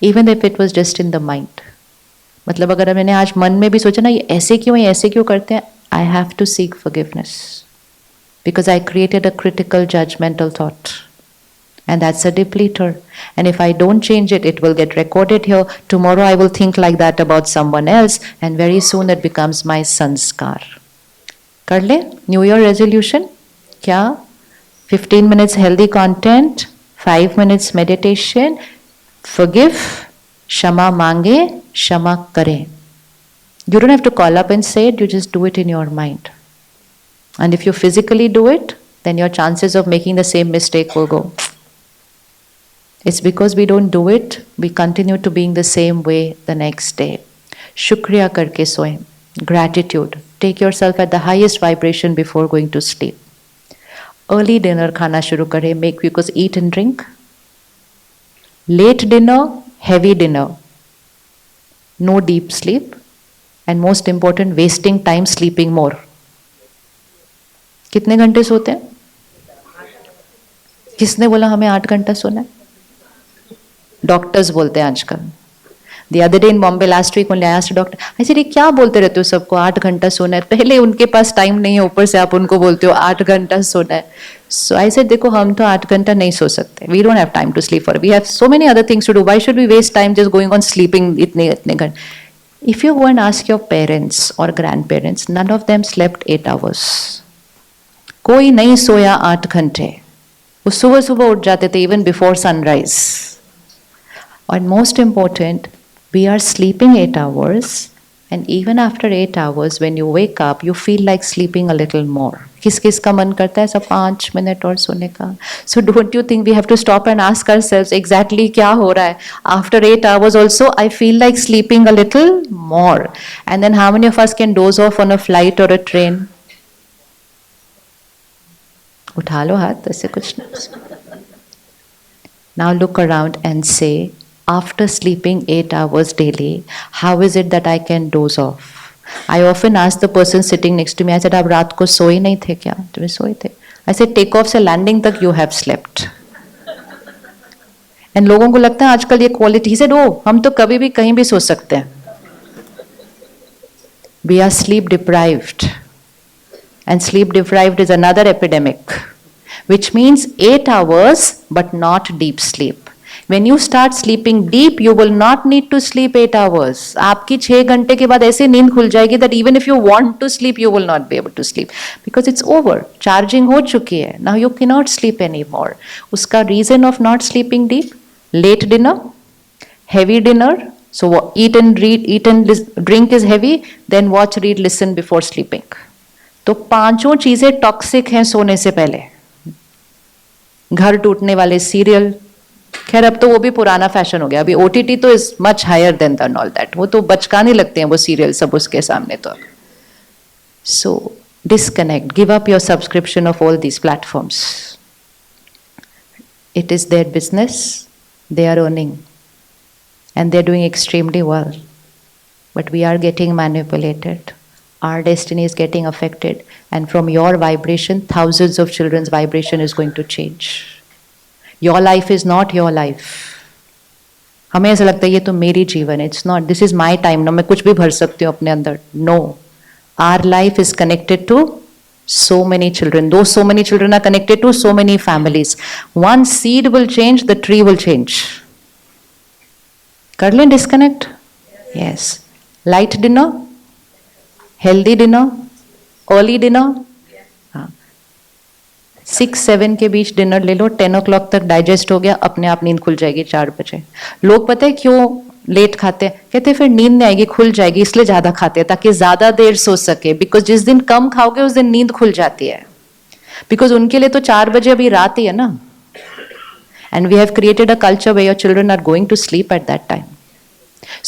Even if it was just in the mind. मतलब अगर मैंने आज मन में भी सोचा ना ये ऐसे क्यों करते हैं, I have to seek forgiveness because I created a critical judgmental thought. And that's a depleter. And if I don't change it, it will get recorded here. Tomorrow I will think like that about someone else, and very soon it becomes my sanskar. कर ले? New Year resolution? क्या? 15 minutes healthy content, 5 minutes meditation, forgive, क्षमा मांगे, क्षमा करें. You don't have to call up and say it, you just do it in your mind. And if you physically do it, then your chances of making the same mistake will go. It's because we don't do it, we continue to being the same way the next day. Shukriya karke soएं. Gratitude. Take yourself at the highest vibration before going to sleep. Early dinner खाना शुरू करें. Make because eat and drink. Late dinner, heavy dinner. No deep sleep. And most important, wasting time sleeping more. कितने घंटे सोते हैं? किसने बोला हमें 8 घंटा सोना है? डॉक्टर्स बोलते हैं आजकल. The other day in Bombay last week only I asked a doctor, I said, ये क्या बोलते रहते हो सबको 8 घंटा सोना है? पहले उनके पास टाइम नहीं है, ऊपर से आप उनको बोलते हो 8 घंटा सोना है. So I said, देखो हम तो 8 घंटा नहीं सो सकते. We don't have time to sleep for. We have so many other things to do. Why should we waste time just going on sleeping इतने घंटे? If you go and ask your parents or grandparents, none of them slept 8 hours. कोई नहीं सोया 8 घंटे. वो सुबह सुबह उठ जाते थे even before sunrise. And most important, we are sleeping 8 hours, and even after 8 hours, when you wake up, you feel like sleeping a little more. किस किस का मन करता है सब 5 मिनट और सोने का? So don't you think we have to stop and ask ourselves exactly क्या हो रहा है? After 8 hours also, I feel like sleeping a little more. And then how many of us can doze off on a flight or a train? उठा लो हाथ, ऐसे कुछ नहीं. Now look around and say, after sleeping 8 hours daily, how is it that I can doze off? I often ask the person sitting next to me, I said, आप रात को सोए नहीं थे क्या? तुम्हें सोए थे? I said, take off से landing तक you have slept. And लोगों को लगता है आजकल ये quality. He said, oh, हम तो कभी भी कहीं भी सो सकते हैं. We are sleep deprived. And sleep deprived is another epidemic. Which means 8 hours but not deep sleep. When you start sleeping deep, you will not need to sleep 8 hours. आपकी 6 घंटे के बाद ऐसे नींद खुल जाएगी that even if you want to sleep, you will not be able to sleep because it's over. Charging हो चुकी है. Now you cannot sleep anymore. उसका reason of not sleeping deep, late dinner, heavy dinner. So eat and read, eat and drink is heavy. Then watch, read, listen before sleeping. तो पांचों चीजें toxic हैं सोने से पहले. घर टूटने वाले सीरियल, खैर अब तो वो भी पुराना फैशन हो गया. अभी OTT तो is much higher then than all that. वो तो बचकाने लगते हैं वो सीरियल सब उसके सामने. तो so disconnect, give up your subscription of all these platforms. It is there business, they are earning and they're doing extremely well. But we are getting manipulated. Our destiny is getting affected. And from your vibration, thousands of children's vibration is going to change. Your life is not your life. हमें ऐसा लगता है ये तो मेरी जीवन है. It's not. This is my time. ना मैं कुछ भी भर सकती हूँ अपने अंदर. No. Our life is connected to so many children. Those so many children are connected to so many families. One seed will change, the tree will change. कर लें disconnect. Yes. Light dinner, healthy dinner, early dinner. हाँ, 6-7 के बीच dinner ले लो. 10 o'clock तक digest हो गया, अपने आप नींद खुल जाएगी 4 बजे. लोग पता है क्यों लेट खाते हैं? कहते हैं फिर नींद नहीं आएगी, खुल जाएगी, इसलिए ज्यादा खाते हैं ताकि ज्यादा देर सो सके. बिकॉज जिस दिन कम खाओगे उस दिन नींद खुल जाती है. बिकॉज उनके लिए तो 4 बजे अभी रात ही है ना. And we have created a culture where your children are going to sleep at that time.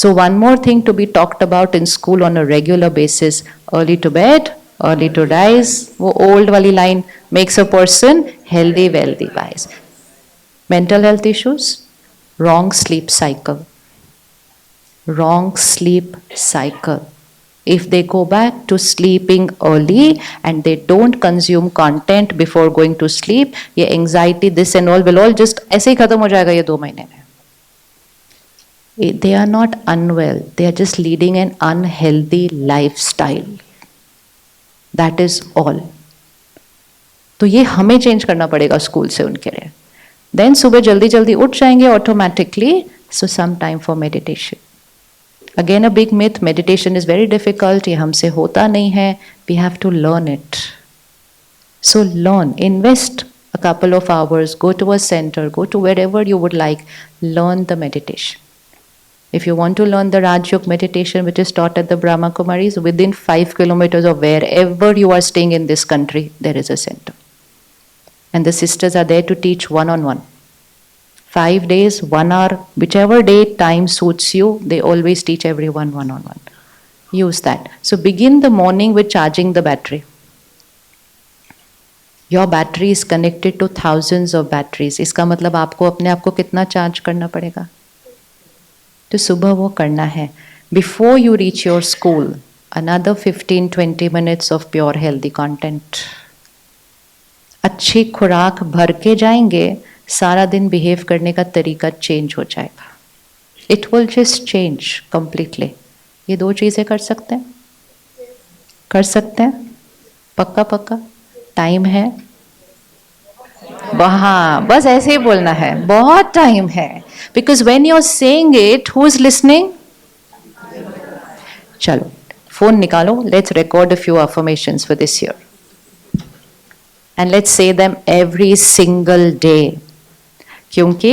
So one more thing to be talked about in school on a regular basis: early to bed, early to rise. वो old वाली line makes a person healthy, wealthy, wise. Mental health issues, wrong sleep cycle. Wrong sleep cycle. If they go back to sleeping early and they don't consume content before going to sleep, ये anxiety, this and all will all just ऐसे ही खत्म हो जाएगा ये 2 महीने में. They are not unwell, they are just leading an unhealthy lifestyle. That is all. तो ये हमें चेंज करना पड़ेगा स्कूल से उनके लिए. Then सुबह जल्दी जल्दी उठ जाएंगे automatically. So some time for meditation. Again a big myth, meditation is very difficult, ये हमसे होता नहीं है. We have to learn it. So learn, invest a couple of hours, go to a center, go to wherever you would like, learn the meditation. If you want to learn the Raj Yoga meditation which is taught at the Brahma Kumaris, within 5 kilometers of wherever you are staying in this country, there is a center. And the sisters are there to teach one-on-one. 5 days, 1 hour, whichever day time suits you, they always teach everyone one-on-one. Use that. So begin the morning with charging the battery. Your battery is connected to thousands of batteries. इसका मतलब आपको अपने आप को कितना charge करना पड़ेगा? तो सुबह वो करना है. Before you reach your school, another 15-20 minutes of pure healthy content. अच्छी खुराक भर के जाएंगे, सारा दिन बिहेव करने का तरीका चेंज हो जाएगा. It will just change completely. ये 2 चीजें कर सकते हैं, कर सकते हैं पक्का पक्का. टाइम है, हाँ बस ऐसे ही बोलना है, बहुत टाइम है. Because when you are saying it, who is listening? चलो फोन निकालो, let's record a few affirmations for this year and let's say them every single day. क्योंकि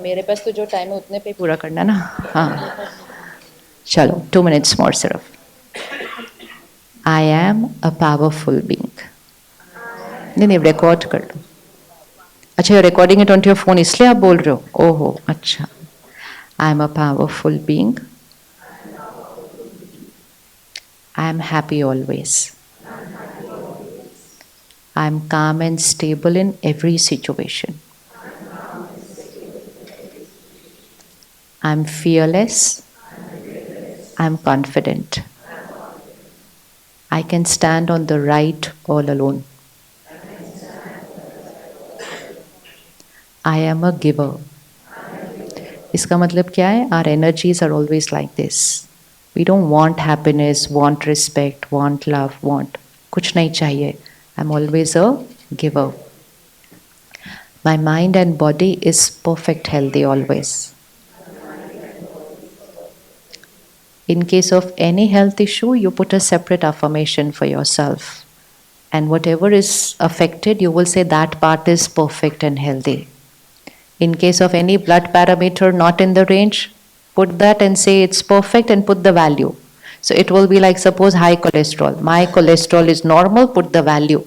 मेरे पास तो जो टाइम है उतने पे पूरा करना ना. हाँ चलो 2 minutes more सिर्फ. I am a powerful being. नहीं रिकॉर्ड कर लो. अच्छा you're recording it onto your phone इसलिए आप बोल रहे हो? ओहो अच्छा. I am a powerful being. I am happy always. I am calm and stable in every situation. I am fearless. I am confident. I can stand on the right all alone. I am a giver. इसका मतलब क्या है? Our energies are always like this. We don't want happiness, want respect, want love, want. कुछ नहीं चाहिए. I'm always a giver. My mind and body is perfect healthy always. In case of any health issue, you put a separate affirmation for yourself. And whatever is affected, you will say that part is perfect and healthy. In case of any blood parameter not in the range, put that and say it's perfect and put the value. So it will be like, suppose high cholesterol. My cholesterol is normal, put the value.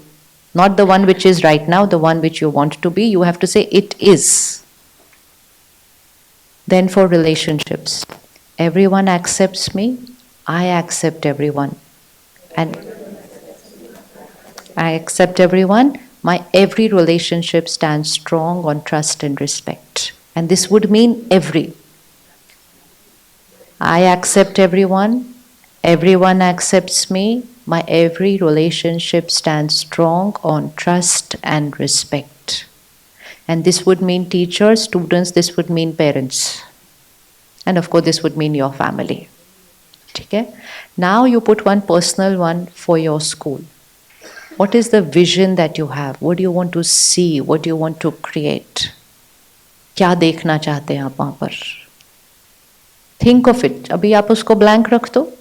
Not the one which is right now, the one which you want to be. You have to say it is. Then for relationships, everyone accepts me, I accept everyone. And I accept everyone. My every relationship stands strong on trust and respect. And this would mean every. I accept everyone. Everyone accepts me. My every relationship stands strong on trust and respect. And this would mean teachers, students, this would mean parents. And of course, this would mean your family. Okay? Now you put one personal one for your school. What is the vision that you have? What do you want to see? What do you want to create? क्या देखना चाहते हैं आप वहाँ पर? Think of it. अभी आप उसको blank रख दो.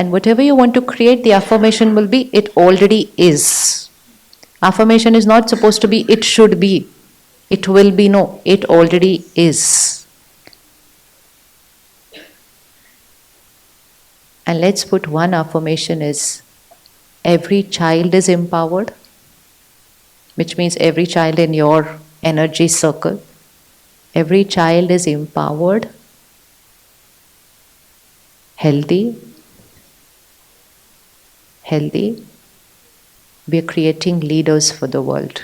And whatever you want to create, the affirmation will be, it already is. Affirmation is not supposed to be, it should be. It will be, no, it already is. And let's put one affirmation is, every child is empowered, which means every child in your energy circle. Every child is empowered, healthy. We are creating leaders for the world.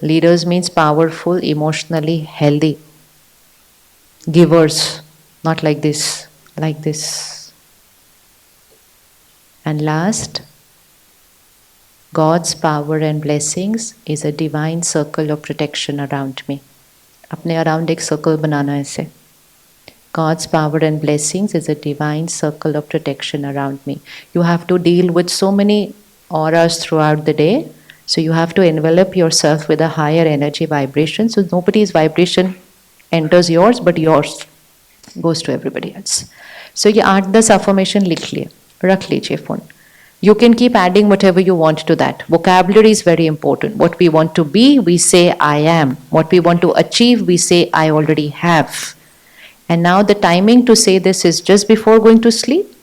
Leaders means powerful, emotionally healthy. Givers, not like this, like this. And last, God's power and blessings is a divine circle of protection around me. अपने around एक circle बनाना ऐसे. God's power and blessings is a divine circle of protection around me. You have to deal with so many auras throughout the day. So you have to envelop yourself with a higher energy vibration. So nobody's vibration enters yours, but yours goes to everybody else. So ये 8-10 affirmation लिख लिए, रख लीजिए phone. You can keep adding whatever you want to that. Vocabulary is very important. What we want to be, we say I am. What we want to achieve, we say I already have. And now the timing to say this is just before going to sleep,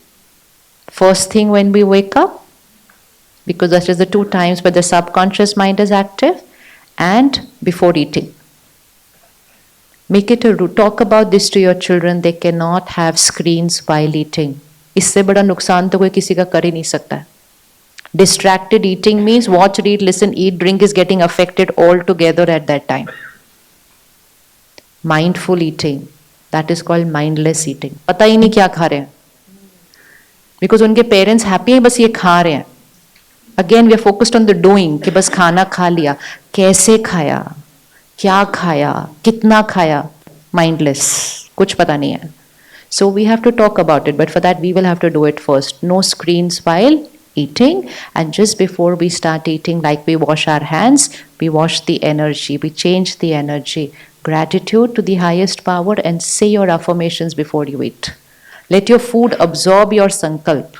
first thing when we wake up, because that is the 2 times where the subconscious mind is active, and before eating. Make it a routine. Talk about this to your children. They cannot have screens while eating. इससे बड़ा नुकसान तो कोई किसी का कर ही नहीं सकता. Distracted eating means watch, read, listen, eat, drink is getting affected all together at that time. Mindful eating. That is called mindless eating. पता ही नहीं क्या खा रहे हैं. Because उनके parents happy हैं, बस ये खा रहे हैं. Again we are focused on the doing, कि बस खाना खा लिया. कैसे खाया? क्या खाया? कितना खाया? Mindless. कुछ पता नहीं है. So we have to talk about it, but for that we will have to do it first. No screens while eating, and just before we start eating, like we wash our hands, we wash the energy, we change the energy. Gratitude to the highest power, and say your affirmations before you eat. Let your food absorb your sankalp.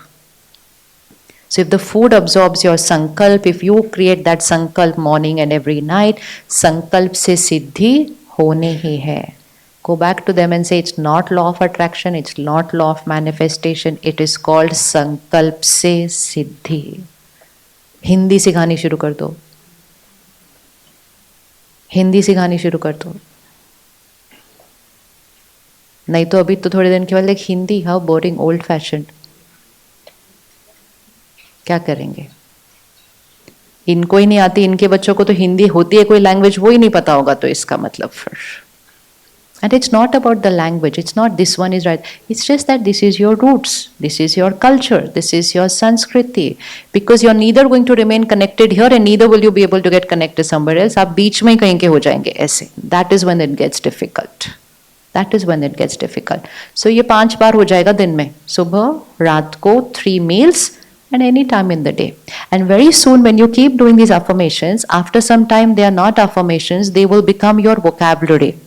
So if the food absorbs your sankalp, if you create that sankalp morning and every night, sankalp se siddhi hone hi hai. Go back to them and say it's not law of attraction, it's not law of manifestation, it is called sankalp se siddhi. Hindi सिखानी शुरू कर दो. हिंदी सिखानी शुरू कर दो. नहीं तो अभी तो थोड़े दिन के बाद like Hindi, how boring, old fashion. क्या करेंगे? इनको ही नहीं आती, इनके बच्चों को तो हिंदी होती है कोई लैंग्वेज वो ही नहीं पता होगा, तो इसका मतलब फिर. And it's not about the language, it's not this one is right, it's just that this is your roots, this is your culture, this is your Sanskriti, because you're neither going to remain connected here and neither will you be able to get connected somewhere else. आप बीच में ही कहीं के हो जाएंगे ऐसे. That is when it gets difficult. That is when it gets difficult. So ये 5 बार हो जाएगा दिन में, सुबह, रात को, 3 meals, and any time in the day. And very soon, when you keep doing these affirmations, after some time, they are not affirmations, they will become your vocabulary.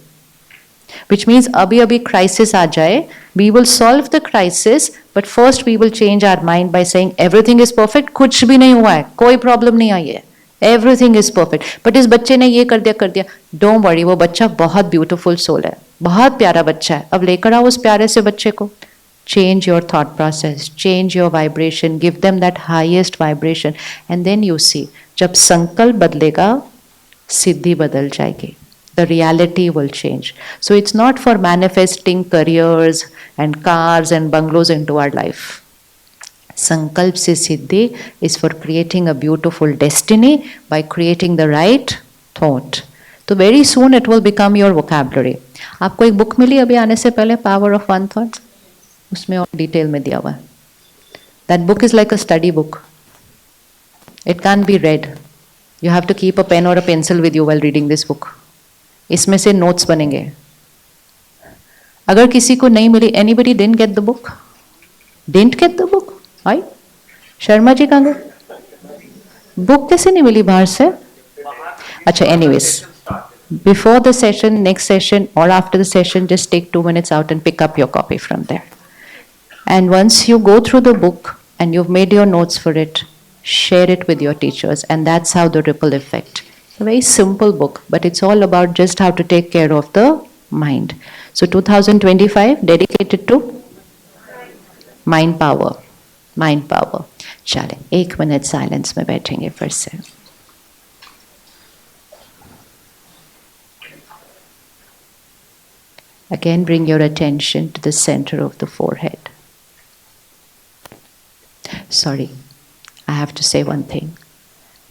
Which means, abhi abhi crisis aa jaye, we will solve the crisis, but first we will change our mind by saying everything is perfect, kuch bhi nahi hua hai, koi problem nahi aayi hai. Everything is perfect. But इस बच्चे ने ये कर दिया. Don't worry, वो बच्चा बहुत beautiful soul है, बहुत प्यारा बच्चा है. अब लेकर आओ उस प्यारे से बच्चे को. Change your thought process, change your vibration, give them that highest vibration, and then you see, जब संकल्प बदलेगा, सिद्धि बदल जाएगी. The reality will change. So it's not for manifesting careers and cars and bungalows into our life. Sankalp se siddhi is for creating a beautiful destiny by creating the right thought. So very soon it will become your vocabulary. आपको एक book मिली अभी आने से पहले, Power of One Thought? उसमें और detail में दिया हुआ है. That book is like a study book. It can't be read. You have to keep a pen or a pencil with you while reading this book. इसमें से notes बनेंगे. अगर किसी को नहीं मिली, anybody didn't get the book? Didn't get the book? आई शर्मा जी कहाँ गए? Book कैसे नहीं मिली बाहर से? अच्छा, anyways, before the session, next session, or after the session, just take 2 minutes out and pick up your copy from there. And once you go through the book and you've made your notes for it, share it with your teachers, and that's how the ripple effect. It's a very simple book, but it's all about just how to take care of the mind. So 2025 dedicated to mind power. Mind power. चलें 1 minute silence में बैठेंगे फिर से. Again, bring your attention to the center of the forehead. Sorry, I have to say one thing.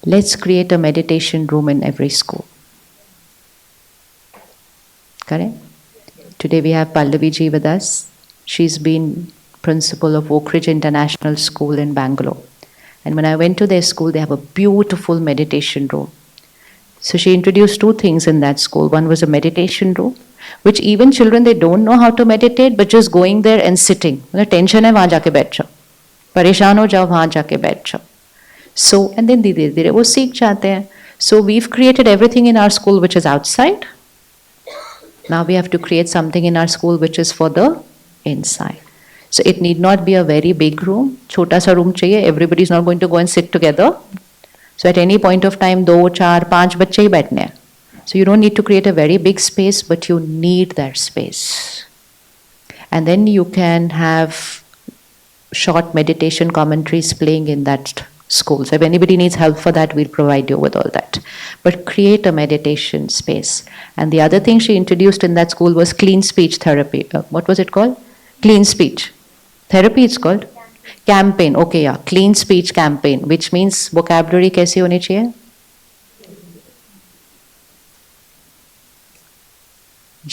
Let's create a meditation room in every school. Correct? Today we have Pallavi ji with us. She's been principal of Oak Ridge International School in Bangalore. And when I went to their school, they have a beautiful meditation room. So she introduced 2 things in that school. One was a meditation room, which even children, they don't know how to meditate, but just going there and sitting. Tension hai, wahan jaake baith jao. Pareshan ho jao, wahan jaake baith jao. So, and then धीरे धीरे वो सीख जाते हैं. So we've created everything in our school which is outside. Now we have to create something in our school which is for the inside. So it need not be a very big room. छोटा सा room चाहिए. Everybody is not going to go and sit together. So at any point of time, 2, 4, 5 बच्चे ही बैठने हैं. So you don't need to create a very big space, but you need that space. And then you can have short meditation commentaries playing in that school. So if anybody needs help for that, we'll provide you with all that. But create a meditation space. And the other thing she introduced in that school was clean speech therapy. What was it called? Clean speech therapy it's called. Campaign. Okay, yeah. Clean speech campaign, which means vocabulary कैसी होनी चाहिए?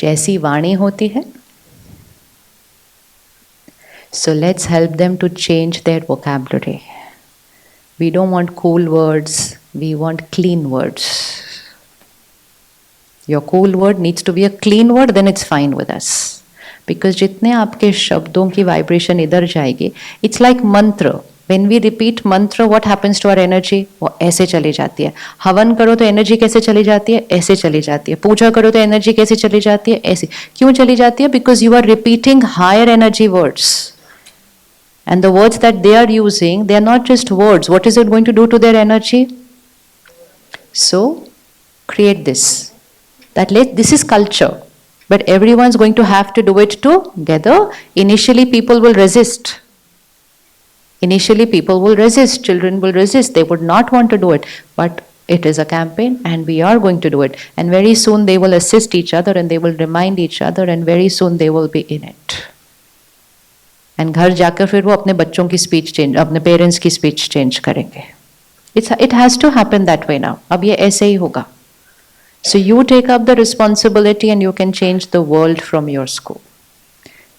जैसी वाणी होती है. So let's help them to change their vocabulary. We don't want cool words. We want clean words. Your cool word needs to be a clean word, then it's fine with us. Because जितने आपके शब्दों की vibration इधर जाएगी, it's like mantra. When we repeat mantra, what happens to our energy? वो ऐसे चली जाती है. हवन करो तो एनर्जी कैसे चली जाती है? ऐसे चली जाती है. पूजा करो तो एनर्जी कैसे चली जाती है? ऐसे. क्यों चली जाती है? Because you are repeating higher energy words. And the words that they are using, they are not just words. What is it going to do to their energy? So, create this. This is culture. But everyone's going to have to do it together. Initially, people will resist. Children will resist. They would not want to do it. But it is a campaign and we are going to do it. And very soon they will assist each other and they will remind each other and very soon they will be in it. And घर जाकर फिर वो अपने बच्चों की speech change, अपने parents की speech change करेंगे. It has to happen that way now. अब ये ऐसे ही होगा. So you take up the responsibility and you can change the world from your school.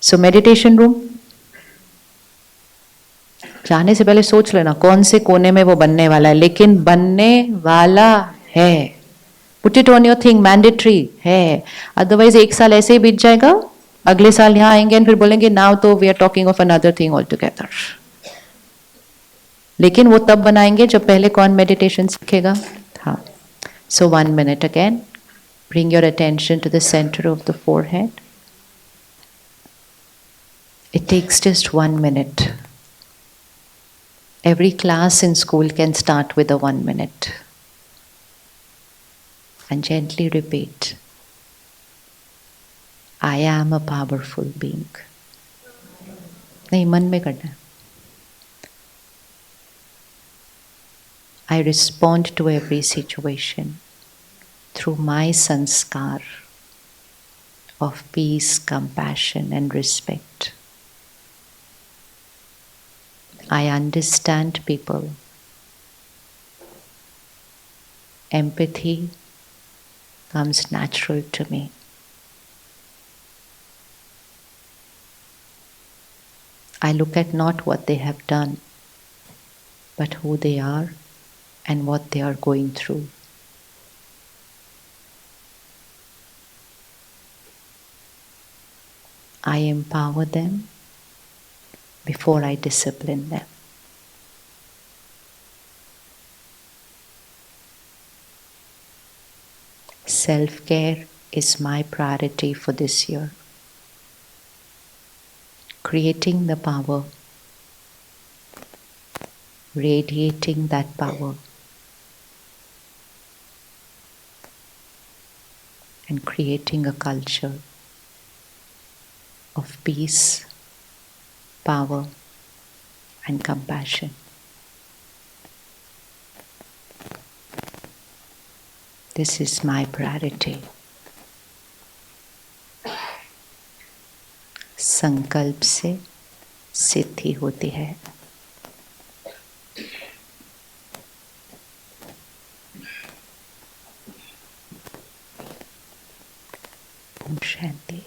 So meditation room. जाने से पहले सोच लेना कौन से कोने में वो बनने वाला है, लेकिन बनने वाला है. Put it on your thing, mandatory है. Otherwise 1 साल ऐसे ही बीत जाएगा, अगले साल यहाँ आएंगे और फिर बोलेंगे now तो we are talking of another thing altogether. लेकिन वो तब बनाएंगे जब पहले कौन मेडिटेशन सीखेगा? हाँ. So 1 minute again. Bring your attention to the center of the forehead. It takes just 1 minute. Every class in school can start with a 1 minute. And gently repeat, I am a powerful being. नहीं, मन में करना है. I respond to every situation through my sanskar of peace, compassion, and respect. I understand people. Empathy comes natural to me. I look at not what they have done, but who they are and what they are going through. I empower them before I discipline them. Self-care is my priority for this year. Creating the power, radiating that power, and creating a culture of peace, power, and compassion. This is my priority. संकल्प से सिद्धि होती है. ओम शांति.